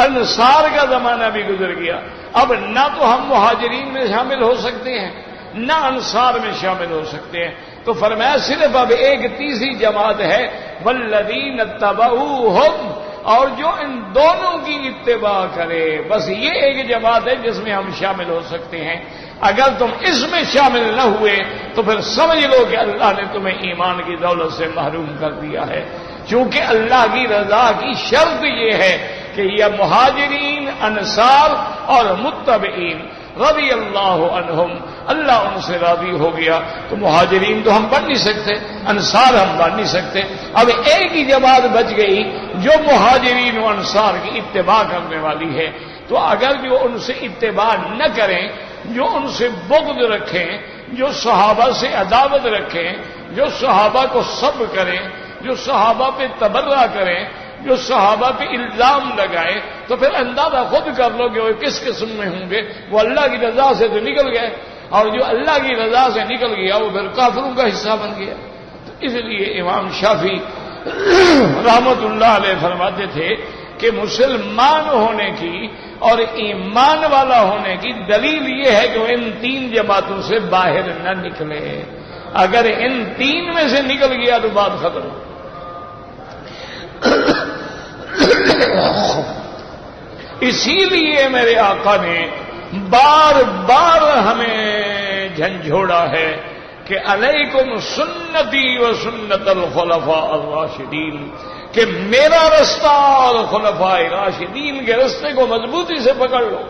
انصار کا زمانہ بھی گزر گیا. اب نہ تو ہم مہاجرین میں شامل ہو سکتے ہیں نہ انصار میں شامل ہو سکتے ہیں. تو فرمایا صرف اب ایک تیسری جماعت ہے والذین اتبعوہم، اور جو ان دونوں کی اتباع کرے. بس یہ ایک جماعت ہے جس میں ہم شامل ہو سکتے ہیں. اگر تم اس میں شامل نہ ہوئے تو پھر سمجھ لو کہ اللہ نے تمہیں ایمان کی دولت سے محروم کر دیا ہے. چونکہ اللہ کی رضا کی شرط یہ ہے کہ یہ مہاجرین، انصار اور متبعین رضی اللہ عنہم، اللہ ان سے راضی ہو گیا. تو مہاجرین تو ہم بن نہیں سکتے، انصار ہم بن نہیں سکتے. اب ایک ہی جماعت بچ گئی جو مہاجرین و انصار کی اتباع کرنے والی ہے. تو اگر جو ان سے اتباع نہ کریں، جو ان سے بغض رکھیں، جو صحابہ سے عداوت رکھیں، جو صحابہ کو سب کریں، جو صحابہ پہ تبرہ کریں، جو صحابہ پہ الزام لگائے، تو پھر اندازہ خود کر لو کہ وہ کس قسم میں ہوں گے. وہ اللہ کی رضا سے تو نکل گئے، اور جو اللہ کی رضا سے نکل گیا وہ پھر کافروں کا حصہ بن گیا. تو اس لیے امام شافعی رحمت اللہ علیہ فرماتے تھے کہ مسلمان ہونے کی اور ایمان والا ہونے کی دلیل یہ ہے کہ وہ ان 3 جماعتوں سے باہر نہ نکلے. اگر ان 3 میں سے نکل گیا تو بات ختم. اسی لیے میرے آقا نے بار بار ہمیں جھنجھوڑا ہے کہ علیکم سنتی و سنت الخلفاء الراشدین، کہ میرا رستہ اور خلفاء راشدین کے رستے کو مضبوطی سے پکڑ لو.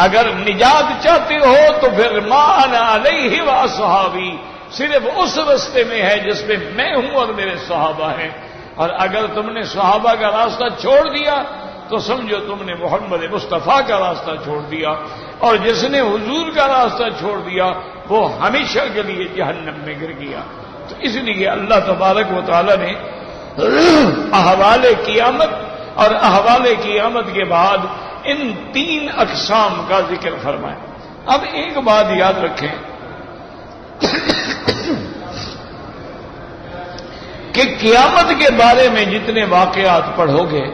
اگر نجات چاہتے ہو تو پھر ما انا علیہ و اصحابی، صرف اس رستے میں ہے جس میں میں ہوں اور میرے صحابہ ہیں. اور اگر تم نے صحابہ کا راستہ چھوڑ دیا تو سمجھو تم نے محمد مصطفیٰ کا راستہ چھوڑ دیا، اور جس نے حضور کا راستہ چھوڑ دیا وہ ہمیشہ کے لیے جہنم میں گر گیا. تو اس لیے اللہ تبارک و تعالی نے احوال قیامت اور احوال قیامت کے بعد ان 3 اقسام کا ذکر فرمایا. اب ایک بات یاد رکھیں کہ قیامت کے بارے میں جتنے واقعات پڑھو گے،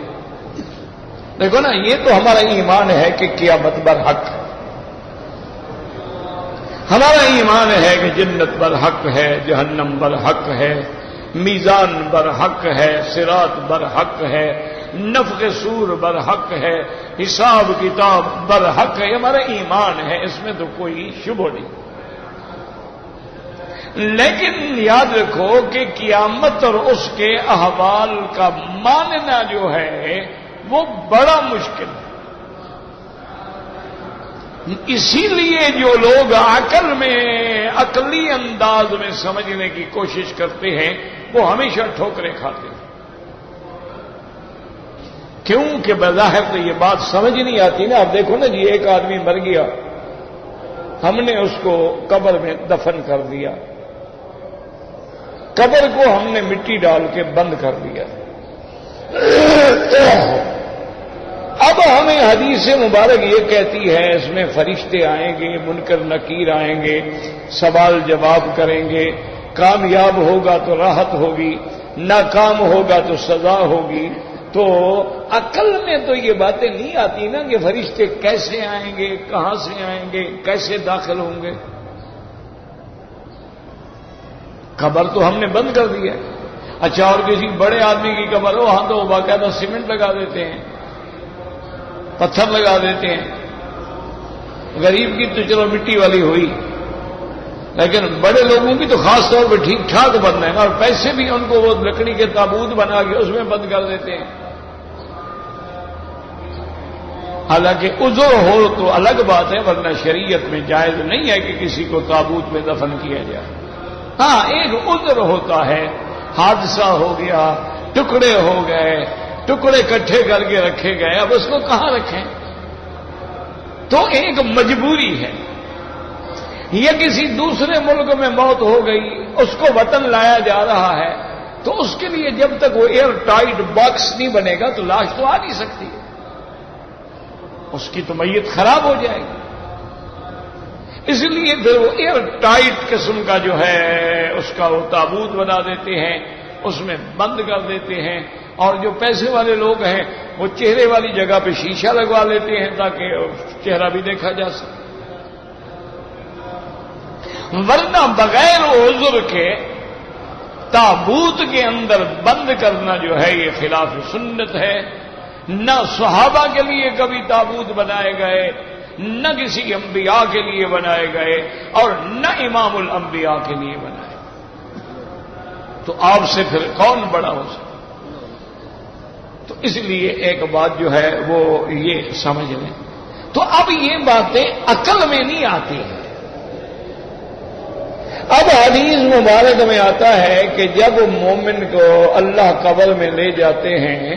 دیکھو نا، یہ تو ہمارا ایمان ہے کہ قیامت برحق ہے. ہمارا ایمان ہے کہ جنت برحق ہے، جہنم برحق ہے، میزان برحق ہے، صراط برحق ہے، نفخ صور برحق ہے، حساب کتاب برحق ہے. ہمارا ایمان ہے، اس میں تو کوئی شبہ نہیں. لیکن یاد رکھو کہ قیامت اور اس کے احوال کا ماننا جو ہے وہ بڑا مشکل ہے. اسی لیے جو لوگ عقل میں عقلی انداز میں سمجھنے کی کوشش کرتے ہیں وہ ہمیشہ ٹھوکریں کھاتے ہیں. کیوں کہ بظاہر تو یہ بات سمجھ نہیں آتی نا. اب دیکھو نا جی، ایک آدمی مر گیا، ہم نے اس کو قبر میں دفن کر دیا، قبر کو ہم نے مٹی ڈال کے بند کر دیا. اب ہمیں حدیث مبارک یہ کہتی ہے اس میں فرشتے آئیں گے، منکر نکیر آئیں گے، سوال جواب کریں گے، کامیاب ہوگا تو راحت ہوگی، ناکام ہوگا تو سزا ہوگی. تو عقل میں تو یہ باتیں نہیں آتی نا کہ فرشتے کیسے آئیں گے، کہاں سے آئیں گے، کیسے داخل ہوں گے. قبر تو ہم نے بند کر دی ہے. اچھا، اور کسی بڑے آدمی کی قبر ہو، ہاں تو وہ باقاعدہ سیمنٹ لگا دیتے ہیں، پتھر لگا دیتے ہیں. غریب کی تو چلو مٹی والی ہوئی، لیکن بڑے لوگوں کی تو خاص طور پہ ٹھیک ٹھاک بند ہے نا، اور پیسے بھی ان کو وہ لکڑی کے تابوت بنا کے اس میں بند کر دیتے ہیں. حالانکہ عذر ہو تو الگ بات ہے، ورنہ شریعت میں جائز نہیں ہے کہ کسی کو تابوت میں دفن کیا جائے. ہاں، ایک عذر ہوتا ہے، حادثہ ہو گیا، ٹکڑے ہو گئے، ٹکڑے اکٹھے کر کے رکھے گئے، اب اس کو کہاں رکھیں؟ تو ایک مجبوری ہے. یا کسی دوسرے ملک میں موت ہو گئی، اس کو وطن لایا جا رہا ہے، تو اس کے لیے جب تک وہ ایئر ٹائٹ باکس نہیں بنے گا تو لاش تو آ نہیں سکتی، اس کی تو میت خراب ہو جائے گی. اس لیے پھر وہ ایئر ٹائٹ قسم کا جو ہے اس کا وہ تابوت بنا دیتے ہیں، اس میں بند کر دیتے ہیں. اور جو پیسے والے لوگ ہیں وہ چہرے والی جگہ پہ شیشہ لگوا لیتے ہیں تاکہ چہرہ بھی دیکھا جا سکے. ورنہ بغیر عذر کے تابوت کے اندر بند کرنا جو ہے یہ خلاف سنت ہے. نہ صحابہ کے لیے کبھی تابوت بنائے گئے، نہ کسی انبیاء کے لیے بنائے گئے، اور نہ امام الانبیاء کے لیے بنائے. تو آپ سے پھر کون بڑا ہو سکتا؟ تو اس لیے ایک بات جو ہے وہ یہ سمجھ لیں. تو اب یہ باتیں عقل میں نہیں آتی ہیں. اب حدیث مبارک میں آتا ہے کہ جب مومن کو اللہ قبر میں لے جاتے ہیں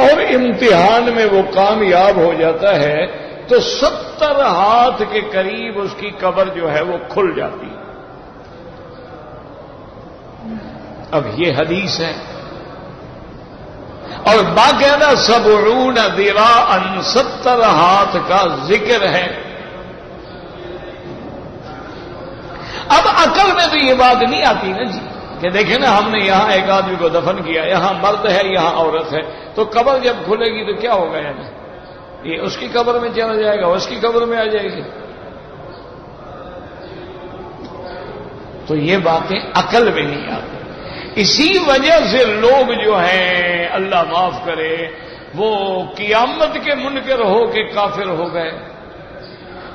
اور امتحان میں وہ کامیاب ہو جاتا ہے تو 70 ہاتھ کے قریب اس کی قبر جو ہے وہ کھل جاتی ہے. اب یہ حدیث ہے اور باقاعدہ 70 ذراعا 70 ہاتھ کا ذکر ہے. اب عقل میں تو یہ بات نہیں آتی نا جی کہ دیکھیں نا، ہم نے یہاں ایک آدمی کو دفن کیا، یہاں مرد ہے یہاں عورت ہے، تو قبر جب کھلے گی تو کیا ہوگا؟ یعنی یہ اس کی قبر میں چلا جائے گا، اس کی قبر میں آ جائے گی. تو یہ باتیں عقل میں نہیں آتی. اسی وجہ سے لوگ جو ہیں اللہ معاف کرے وہ قیامت کے منکر ہو کے کافر ہو گئے،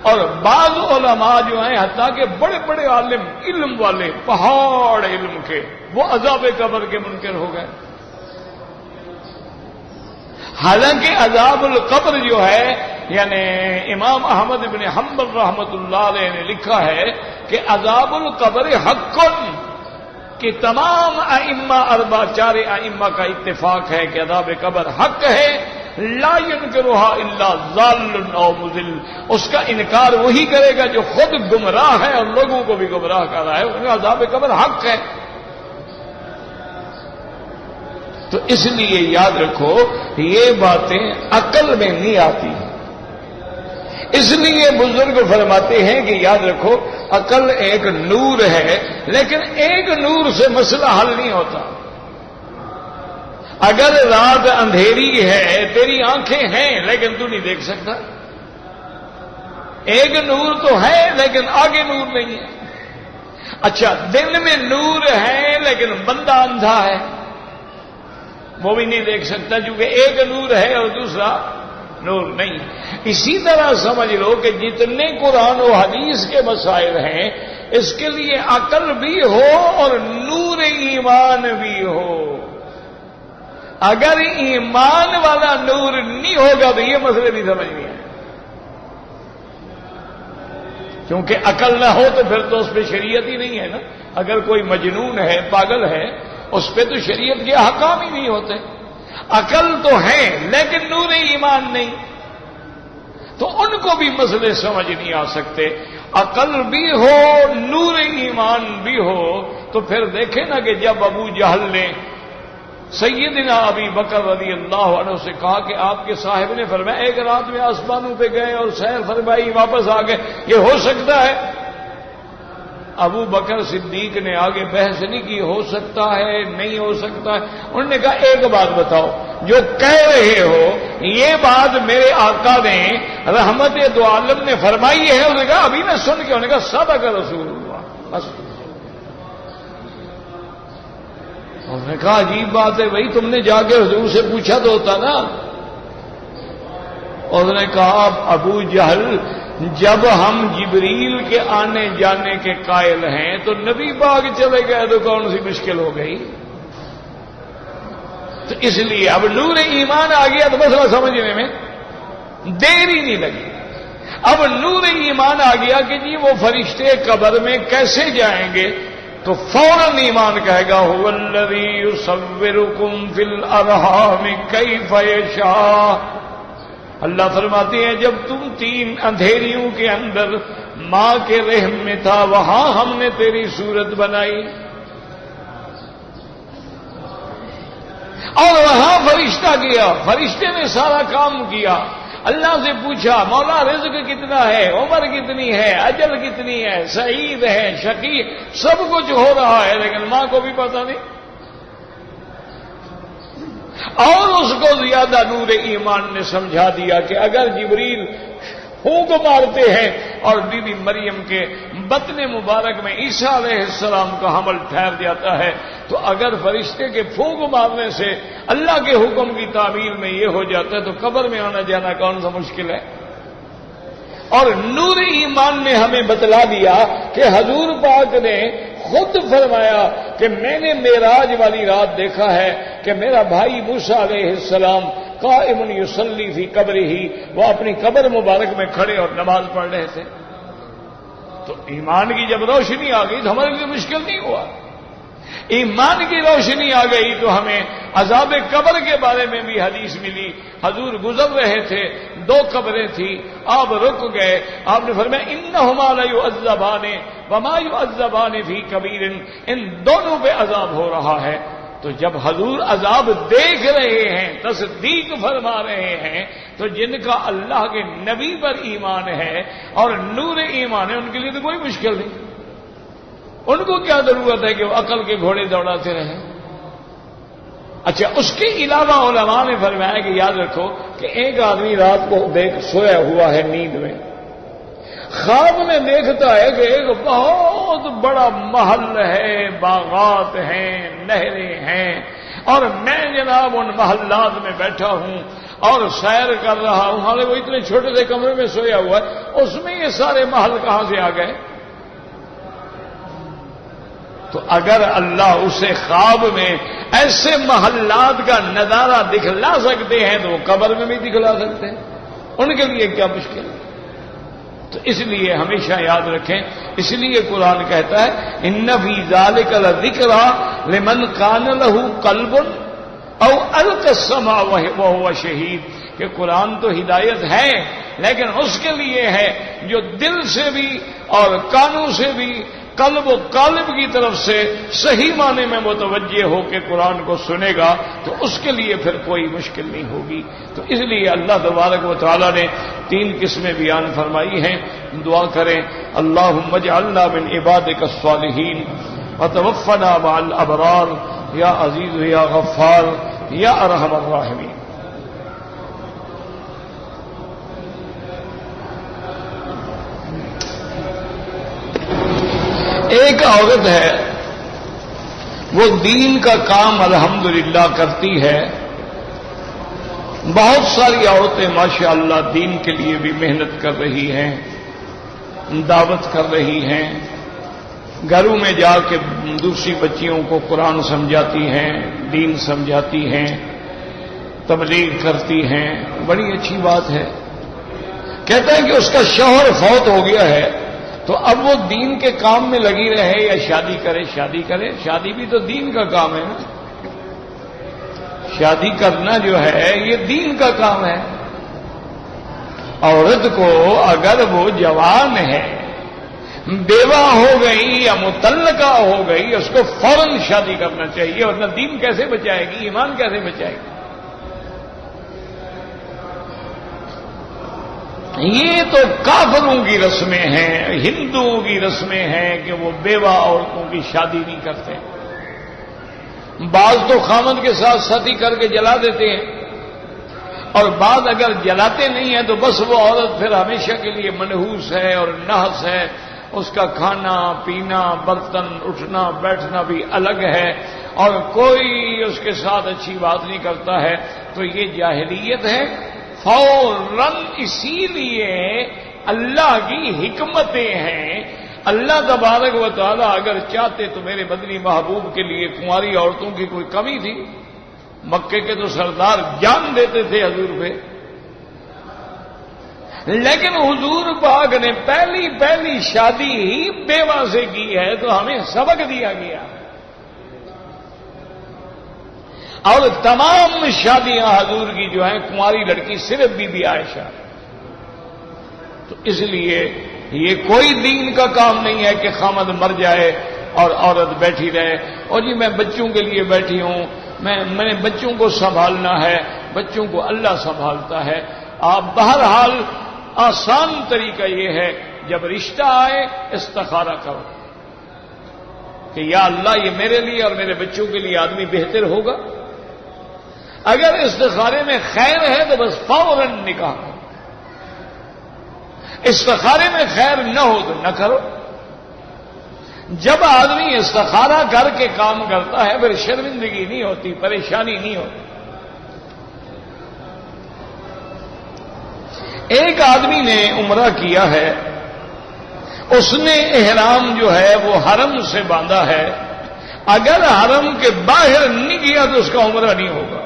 اور بعض علماء جو ہیں حتیٰ کہ بڑے بڑے عالم علم والے پہاڑ علم کے وہ عذاب قبر کے منکر ہو گئے. حالانکہ عذاب القبر جو ہے یعنی امام احمد بن حنبل رحمۃ اللہ علیہ نے لکھا ہے کہ عذاب القبر حق، کہ تمام ائمہ اربع چار ائمہ کا اتفاق ہے کہ عذاب قبر حق ہے. لا ينکرها الا ضال او مضل، اس کا انکار وہی کرے گا جو خود گمراہ ہے اور لوگوں کو بھی گمراہ کر رہا ہے. ان کا عذاب قبر حق ہے. تو اس لیے یاد رکھو یہ باتیں عقل میں نہیں آتی. اس لیے بزرگ فرماتے ہیں کہ یاد رکھو عقل ایک نور ہے، لیکن ایک نور سے مسئلہ حل نہیں ہوتا. اگر رات اندھیری ہے، تیری آنکھیں ہیں لیکن تو نہیں دیکھ سکتا. ایک نور تو ہے لیکن آگے نور نہیں ہے. اچھا دن میں نور ہے لیکن بندہ اندھا ہے، وہ بھی نہیں دیکھ سکتا کیونکہ ایک نور ہے اور دوسرا نور نہیں. اسی طرح سمجھ لو کہ جتنے قرآن و حدیث کے مسائل ہیں اس کے لیے عقل بھی ہو اور نور ایمان بھی ہو. اگر ایمان والا نور نہیں ہوگا تو یہ مسئلے بھی سمجھ نہیں آئے. کیونکہ عقل نہ ہو تو پھر تو اس پہ شریعت ہی نہیں ہے نا. اگر کوئی مجنون ہے، پاگل ہے، اس پہ تو شریعت کے احکام ہی نہیں ہوتے. عقل تو ہے لیکن نور ایمان نہیں، تو ان کو بھی مسئلے سمجھ نہیں آ سکتے. عقل بھی ہو نور ایمان بھی ہو تو پھر دیکھیں نا کہ جب ابو جہل نے سیدنا ابی بکر رضی اللہ عنہ سے کہا کہ آپ کے صاحب نے فرمایا ایک رات میں آسمانوں پہ گئے اور سیر فرمائی واپس آ گئے، یہ ہو سکتا ہے؟ ابو بکر صدیق نے آگے بحث نہیں کی ہو سکتا ہے نہیں ہو سکتا ہے. انہوں نے کہا ایک بات بتاؤ، جو کہہ رہے ہو یہ بات میرے آقا نے رحمت دو عالم نے فرمائی ہے؟ انہوں نے کہا ابھی میں سن کے. انہوں نے کہا صدق رسول اللہ. بس انہوں نے کہا عجیب بات ہے بھائی، تم نے جا کے حضور سے پوچھا تو ہوتا نا. انہوں نے کہا ابو جہل جب ہم جبریل کے آنے جانے کے قائل ہیں تو نبی پاک چلے گئے تو کون سی مشکل ہو گئی؟ تو اس لیے اب نور ایمان آ گیا تو مسئلہ سمجھنے میں دیر ہی نہیں لگی. اب نور ایمان آ گیا کہ جی وہ فرشتے قبر میں کیسے جائیں گے تو فوراً ایمان کہے گا هو الذی یصورکم فی الارحام کیف یشاء. اللہ فرماتے ہیں جب تم 3 اندھیریوں کے اندر ماں کے رحم میں تھا وہاں ہم نے تیری صورت بنائی، اور وہاں فرشتہ گیا، فرشتے نے سارا کام کیا. اللہ سے پوچھا مولا رزق کتنا ہے، عمر کتنی ہے، اجل کتنی ہے، سعید ہے شقی، سب کچھ ہو رہا ہے لیکن ماں کو بھی پتہ نہیں. اور اس کو زیادہ نور ایمان نے سمجھا دیا کہ اگر جبریل پھونک مارتے ہیں اور بی بی مریم کے بطن مبارک میں عیسیٰ علیہ السلام کا حمل ٹھہر جاتا ہے تو اگر فرشتے کے پھونک مارنے سے اللہ کے حکم کی تعمیل میں یہ ہو جاتا ہے تو قبر میں آنا جانا کون سا مشکل ہے. اور نور ایمان نے ہمیں بتلا دیا کہ حضور پاک نے خود فرمایا کہ میں نے معراج والی رات دیکھا ہے کہ میرا بھائی موسیٰ علیہ السلام قائم یصلی فی قبرہ، وہ اپنی قبر مبارک میں کھڑے اور نماز پڑھ رہے تھے. تو ایمان کی جب روشنی آ گئی تو ہمارے لیے مشکل نہیں ہوا. ایمان کی روشنی آ گئی تو ہمیں عذاب قبر کے بارے میں بھی حدیث ملی. حضور گزر رہے تھے، 2 قبریں تھی، آپ رک گئے، آپ نے فرمایا انہما لیعذبان وما یعذبان فی کبیر، ان دونوں پہ عذاب ہو رہا ہے. تو جب حضور عذاب دیکھ رہے ہیں، تصدیق فرما رہے ہیں، تو جن کا اللہ کے نبی پر ایمان ہے اور نور ایمان ہے ان کے لیے تو کوئی مشکل نہیں. ان کو کیا ضرورت ہے کہ وہ عقل کے گھوڑے دوڑاتے رہیں. اچھا اس کے علاوہ علماء نے فرمایا کہ یاد رکھو کہ ایک آدمی رات کو سویا ہوا ہے نیند میں، خواب میں دیکھتا ہے کہ ایک بہت بڑا محل ہے، باغات ہیں، نہریں ہیں، اور میں جناب ان محلات میں بیٹھا ہوں اور سیر کر رہا ہوں. حالانکہ وہ اتنے چھوٹے سے کمرے میں سویا ہوا ہے اس میں یہ سارے محل کہاں سے آ گئے؟ تو اگر اللہ اسے خواب میں ایسے محلات کا نظارہ دکھلا سکتے ہیں تو وہ قبر میں بھی دکھلا سکتے ہیں، ان کے لیے کیا مشکل ہے؟ تو اس لیے ہمیشہ یاد رکھیں، اس لیے قرآن کہتا ہے ان فی ذلک لذکری لمن کان لہ قلب او القی السمع وهو شہید، کہ قرآن تو ہدایت ہے لیکن اس کے لیے ہے جو دل سے بھی اور کانوں سے بھی قلب و قالب کی طرف سے صحیح معنی میں متوجہ ہو کے قرآن کو سنے گا تو اس کے لیے پھر کوئی مشکل نہیں ہوگی۔ تو اس لیے اللہ تبارک و تعالی نے 3 قسمیں بیان فرمائی ہیں۔ دعا کریں اللہم اجعلنا من عبادک الصالحین وتوفنا مع الابرار یا عزیز یا غفار یا ارحم الراحمین۔ ایک عورت ہے، وہ دین کا کام الحمدللہ کرتی ہے۔ بہت ساری عورتیں ماشاءاللہ دین کے لیے بھی محنت کر رہی ہیں، دعوت کر رہی ہیں، گھروں میں جا کے دوسری بچیوں کو قرآن سمجھاتی ہیں، دین سمجھاتی ہیں، تبلیغ کرتی ہیں، بڑی اچھی بات ہے۔ کہتا ہے کہ اس کا شوہر فوت ہو گیا ہے تو اب وہ دین کے کام میں لگی رہے یا شادی کرے؟ شادی کرے، شادی بھی تو دین کا کام ہے نا، شادی کرنا جو ہے یہ دین کا کام ہے۔ عورت کو اگر وہ جوان ہے، بیوہ ہو گئی یا مطلقہ ہو گئی، اس کو فوراً شادی کرنا چاہیے، ورنہ دین کیسے بچائے گی، ایمان کیسے بچائے گی؟ یہ تو کافروں کی رسمیں ہیں، ہندوؤں کی رسمیں ہیں کہ وہ بیوہ عورتوں کی شادی نہیں کرتے۔ بعض تو خامد کے ساتھ ستی کر کے جلا دیتے ہیں، اور بعض اگر جلاتے نہیں ہیں تو بس وہ عورت پھر ہمیشہ کے لیے منحوس ہے اور نحس ہے، اس کا کھانا پینا، برتن اٹھنا بیٹھنا بھی الگ ہے، اور کوئی اس کے ساتھ اچھی بات نہیں کرتا ہے۔ تو یہ جاہلیت ہے فوراً۔ اسی لیے اللہ کی حکمتیں ہیں۔ اللہ تبارک و تعالی اگر چاہتے تو میرے مدنی محبوب کے لیے کنواری عورتوں کی کوئی کمی تھی؟ مکے کے تو سردار جان دیتے تھے حضور پہ، لیکن حضور پاک نے پہلی شادی ہی بیوہ سے کی ہے، تو ہمیں سبق دیا گیا۔ اور تمام شادیاں حضور کی جو ہیں کنواری لڑکی صرف بی بی عائشہ۔ تو اس لیے یہ کوئی دین کا کام نہیں ہے کہ خامد مر جائے اور عورت بیٹھی رہے، اور جی میں بچوں کے لیے بیٹھی ہوں، میں نے بچوں کو سنبھالنا ہے، بچوں کو اللہ سنبھالتا ہے۔ آپ بہرحال آسان طریقہ یہ ہے جب رشتہ آئے استخارہ کرو کہ یا اللہ یہ میرے لیے اور میرے بچوں کے لیے آدمی بہتر ہوگا۔ اگر استخارے میں خیر ہے تو بس فوراً نکاح کرو، استخارے میں خیر نہ ہو تو نہ کرو۔ جب آدمی استخارہ کر کے کام کرتا ہے پھر شرمندگی نہیں ہوتی، پریشانی نہیں ہوتی۔ ایک آدمی نے عمرہ کیا ہے، اس نے احرام جو ہے وہ حرم سے باندھا ہے، اگر حرم کے باہر نہیں کیا تو اس کا عمرہ نہیں ہوگا۔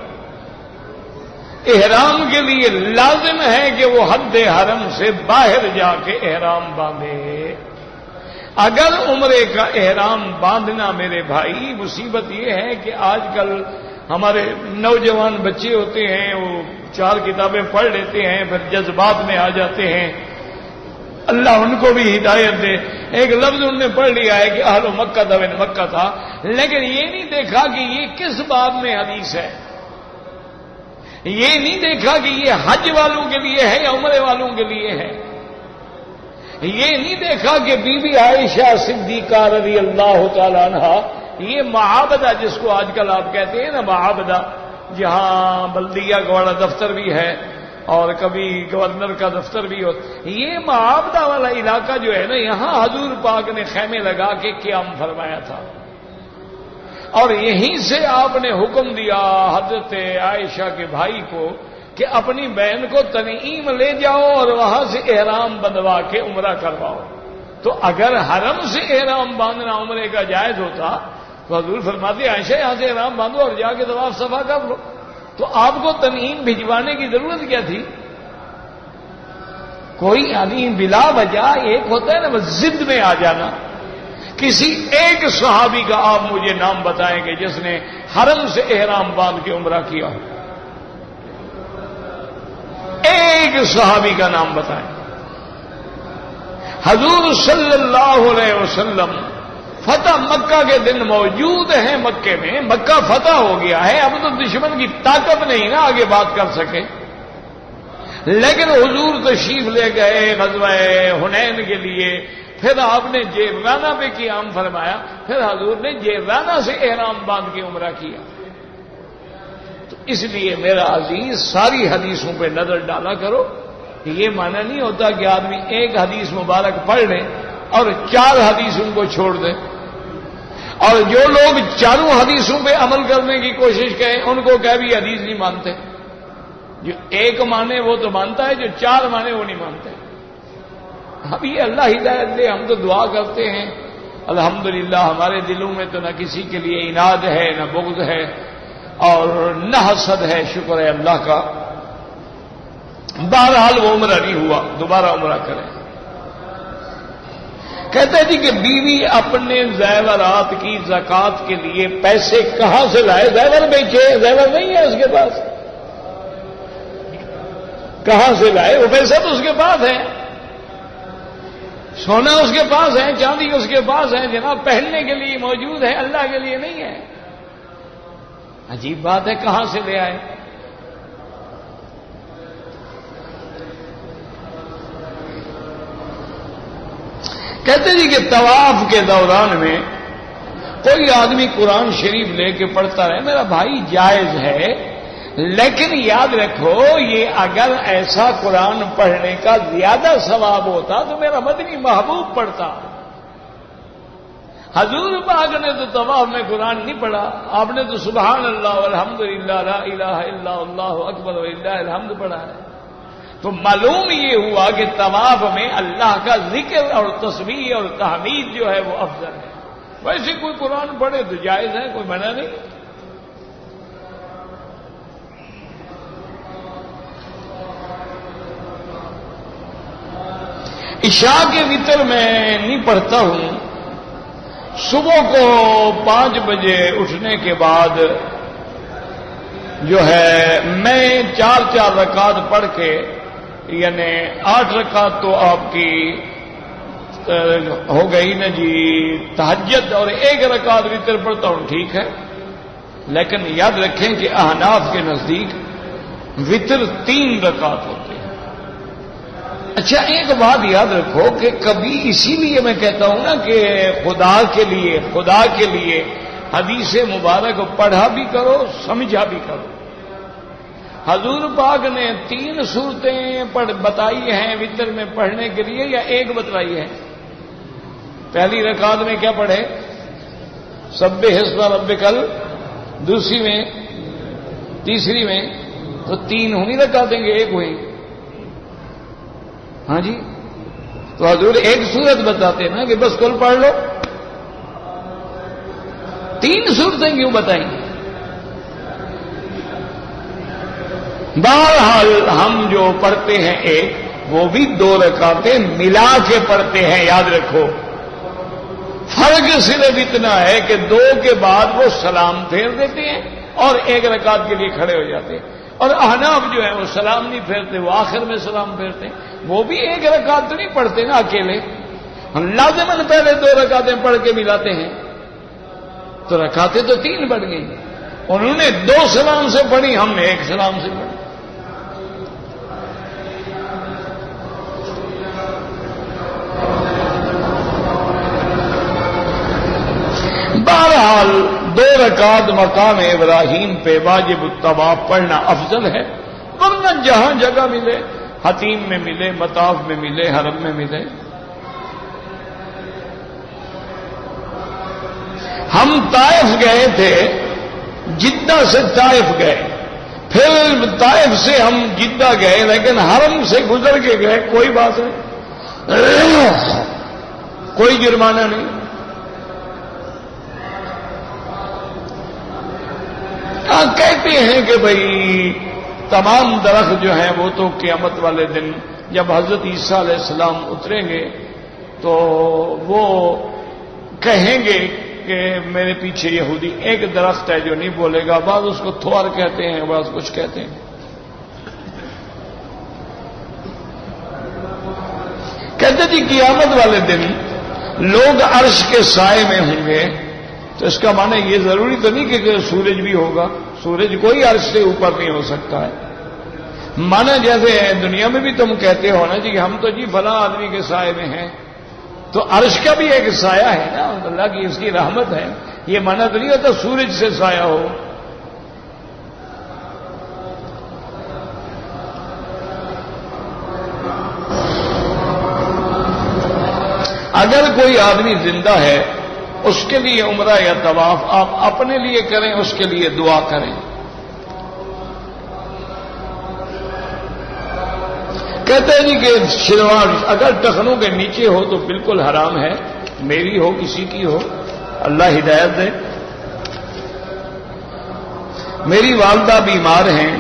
احرام کے لیے لازم ہے کہ وہ حد حرم سے باہر جا کے احرام باندھے۔ اگر عمرے کا احرام باندھنا میرے بھائی، مصیبت یہ ہے کہ آج کل ہمارے نوجوان بچے ہوتے ہیں، وہ 4 کتابیں پڑھ لیتے ہیں پھر جذبات میں آ جاتے ہیں، اللہ ان کو بھی ہدایت دے۔ ایک لفظ انہوں نے پڑھ لیا ہے کہ اہل مکہ تھا، مکہ تھا، لیکن یہ نہیں دیکھا کہ یہ کس باب میں حدیث ہے، یہ نہیں دیکھا کہ یہ حج والوں کے لیے ہے یا عمرے والوں کے لیے ہے، یہ نہیں دیکھا کہ بی بی عائشہ صدیقہ رضی اللہ تعالی عنہ، یہ معابدہ جس کو آج کل آپ کہتے ہیں نا معابدہ، جہاں بلدیہ کا بڑا دفتر بھی ہے اور کبھی گورنر کا دفتر بھی ہو، یہ معابدہ والا علاقہ جو ہے نا، یہاں حضور پاک نے خیمے لگا کے قیام فرمایا تھا، اور یہیں سے آپ نے حکم دیا حضرت عائشہ کے بھائی کو کہ اپنی بہن کو تنعیم لے جاؤ اور وہاں سے احرام بندوا کے عمرہ کرواؤ. تو اگر حرم سے احرام باندھنا عمرے کا جائز ہوتا تو حضور فرماتے عائشہ یہاں سے احرام باندھو اور جا کے طواف صفا کر لو. تو آپ کو تنعیم بھجوانے کی ضرورت کیا تھی؟ کوئی یعنی بلا وجہ ایک ہوتا ہے نا وہ ضد میں آ جانا. کسی ایک صحابی کا آپ مجھے نام بتائیں کہ جس نے حرم سے احرام باندھ کے عمرہ کیا ہو. ایک صحابی کا نام بتائیں. حضور صلی اللہ علیہ وسلم فتح مکہ کے دن موجود ہیں مکے میں، مکہ فتح ہو گیا ہے، اب تو دشمن کی طاقت نہیں نا آگے بات کر سکے. لیکن حضور تشریف لے گئے غزوہ حنین کے لیے. پھر آپ نے جیرانہ پہ قیام فرمایا، پھر حضور نے جیرانہ سے احرام باندھ کے عمرہ کیا. تو اس لیے میرا عزیز ساری حدیثوں پہ نظر ڈالا کرو. یہ معنی نہیں ہوتا کہ آدمی ایک حدیث مبارک پڑھ لے اور 4 حدیثوں کو چھوڑ دے. اور جو لوگ 4 حدیثوں پہ عمل کرنے کی کوشش کریں ان کو کہہ بھی حدیث نہیں مانتے. جو ایک مانے وہ تو مانتا ہے، جو 4 مانے وہ نہیں مانتے. اب یہ اللہ ہدایت دے. ہم تو دعا کرتے ہیں الحمدللہ ہمارے دلوں میں تو نہ کسی کے لیے عناد ہے نہ بغض ہے اور نہ حسد ہے، شکر ہے اللہ کا. بہرحال وہ عمرہ نہیں ہوا، دوبارہ عمرہ کریں. کہتے جی کہ بیوی اپنے زیورات کی زکوٰۃ کے لیے پیسے کہاں سے لائے؟ زیور بیچے، زیور نہیں ہے اس کے پاس، کہاں سے لائے؟ وہ پیسہ تو اس کے پاس ہے، سونا اس کے پاس ہے، چاندی اس کے پاس ہے جناب، پہننے کے لیے موجود ہے، اللہ کے لیے نہیں ہے. عجیب بات ہے، کہاں سے لے آئے؟ کہتے جی کہ طواف کے دوران میں کوئی آدمی قرآن شریف لے کے پڑھتا رہے، میرا بھائی جائز ہے، لیکن یاد رکھو یہ اگر ایسا قرآن پڑھنے کا زیادہ ثواب ہوتا تو میرا مدنی محبوب پڑھتا. حضور پاک نے تو طواف میں قرآن نہیں پڑھا، آپ نے تو سبحان اللہ والحمدللہ لا الہ الا اللہ اکبر وللہ الحمد پڑھا ہے. تو معلوم یہ ہوا کہ طواف میں اللہ کا ذکر اور تسبیح اور تحمید جو ہے وہ افضل ہے. ویسے کوئی قرآن پڑھے تو جائز ہے، کوئی منع نہیں. عشاء کے وتر میں نہیں پڑھتا ہوں. صبح کو 5 بجے اٹھنے کے بعد جو ہے میں 4 رکعت پڑھ کے، یعنی 8 رکعت تو آپ کی ہو گئی نا جی تہجد، اور 1 رکعت وتر پڑھتا ہوں، ٹھیک ہے. لیکن یاد رکھیں کہ احناف کے نزدیک وتر 3 رکعت ہوتے ہیں. اچھا ایک بات یاد رکھو کہ کبھی اسی لیے میں کہتا ہوں نا کہ خدا کے لیے حدیث مبارک پڑھا بھی کرو، سمجھا بھی کرو. حضور پاک نے 3 صورتیں بتائی ہیں وتر میں پڑھنے کے لیے یا 1 بتلائی ہے؟ پہلی رکعت میں کیا پڑھے؟ سبح اسم ربکل، دوسری میں، تیسری میں، تو 3 ہونی رکعتیں گے، 1 ہوئی. ہاں جی، تو حضور 1 صورت بتاتے نا کہ بس کل پڑھ لو. 3 صورتیں کیوں بتائیں؟ بہرحال ہم جو پڑھتے ہیں وہ بھی 2 رکعتیں ملا کے پڑھتے ہیں. یاد رکھو فرق صرف اتنا ہے کہ 2 کے بعد وہ سلام پھیر دیتے ہیں اور 1 رکعت کے لیے کھڑے ہو جاتے ہیں. اور احناف جو ہے وہ سلام نہیں پھیرتے، وہ آخر میں سلام پھیرتے ہیں. وہ بھی 1 رکعت تو نہیں پڑھتے نا اکیلے، ہم لازماً پہلے 2 رکعتیں پڑھ کے ملاتے ہیں، تو رکعتیں تو 3 بڑھ گئی. انہوں نے 2 سلام سے پڑھی، ہم نے 1 سلام سے پڑھی. بہرحال 2 رکعت مقام ابراہیم پہ واجب الطواف پڑھنا افضل ہے، ورنہ جہاں جگہ ملے، حتیم میں ملے، مطاف میں ملے، حرم میں ملے. ہم طائف گئے تھے، جدہ سے طائف گئے، پھر طائف سے ہم جدہ گئے لیکن حرم سے گزر کے گئے، کوئی بات نہیں، کوئی جرمانہ نہیں۔ کہتے ہیں کہ بھائی تمام درخت جو ہیں وہ تو قیامت والے دن جب حضرت عیسیٰ علیہ السلام اتریں گے تو وہ کہیں گے کہ میرے پیچھے یہودی ایک درخت ہے جو نہیں بولے گا، بعض اس کو تھوار کہتے ہیں، بعض کچھ کہتے ہیں۔ کہتے جی قیامت والے دن لوگ عرش کے سائے میں ہوں گے، تو اس کا معنی یہ ضروری تو نہیں کہ سورج بھی ہوگا، سورج کوئی عرش سے اوپر نہیں ہو سکتا ہے۔ مانا جیسے دنیا میں بھی تم کہتے ہو نا جی ہم تو جی فلاں آدمی کے سائے میں ہیں، تو عرش کا بھی ایک سایہ ہے نا، اللہ کی اس کی رحمت ہے، یہ مانا تو نہیں ہوتا سورج سے سایہ ہو۔ اگر کوئی آدمی زندہ ہے اس کے لیے عمرہ یا طواف آپ اپنے لیے کریں، اس کے لیے دعا کریں۔ کہتے ہیں جی کہ شلوار اگر ٹخنوں کے نیچے ہو تو بالکل حرام ہے، میری ہو کسی کی ہو، اللہ ہدایت دے۔ میری والدہ بیمار ہیں،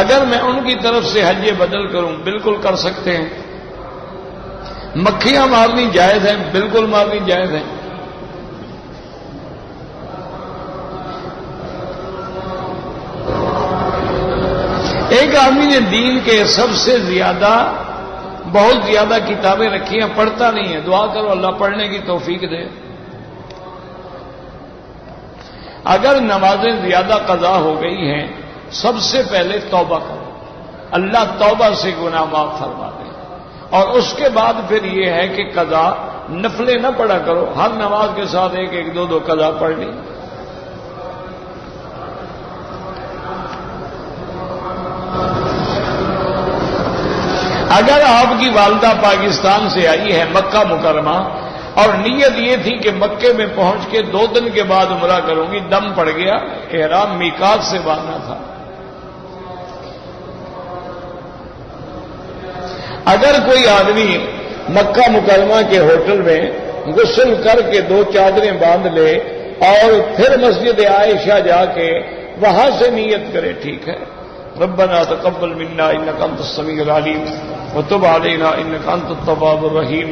اگر میں ان کی طرف سے حج بدل کروں بالکل کر سکتے ہیں۔ مکھیاں مارنی جائز ہیں، بالکل مارنی جائز ہیں۔ ایک آدمی نے دین کے سب سے زیادہ بہت زیادہ کتابیں رکھی ہیں، پڑھتا نہیں ہے، دعا کرو اللہ پڑھنے کی توفیق دے۔ اگر نمازیں زیادہ قضا ہو گئی ہیں سب سے پہلے توبہ کرو، اللہ توبہ سے گناہ معاف فرما دے، اور اس کے بعد پھر یہ ہے کہ قضا نفلیں نہ پڑھا کرو، ہر نماز کے ساتھ ایک ایک دو قضا پڑھ لی۔ اگر آپ کی والدہ پاکستان سے آئی ہے مکہ مکرمہ اور نیت یہ تھی کہ مکے میں پہنچ کے 2 دن کے بعد عمرہ کروں گی، دم پڑ گیا، احرام میقات سے باندھنا تھا۔ اگر کوئی آدمی مکہ مکرمہ کے ہوٹل میں غسل کر کے 2 چادریں باندھ لے اور پھر مسجد عائشہ جا کے وہاں سے نیت کرے، ٹھیک ہے۔ ربنا تقبل منا انك انت السميع العليم وتب علينا انك انت التواب الرحيم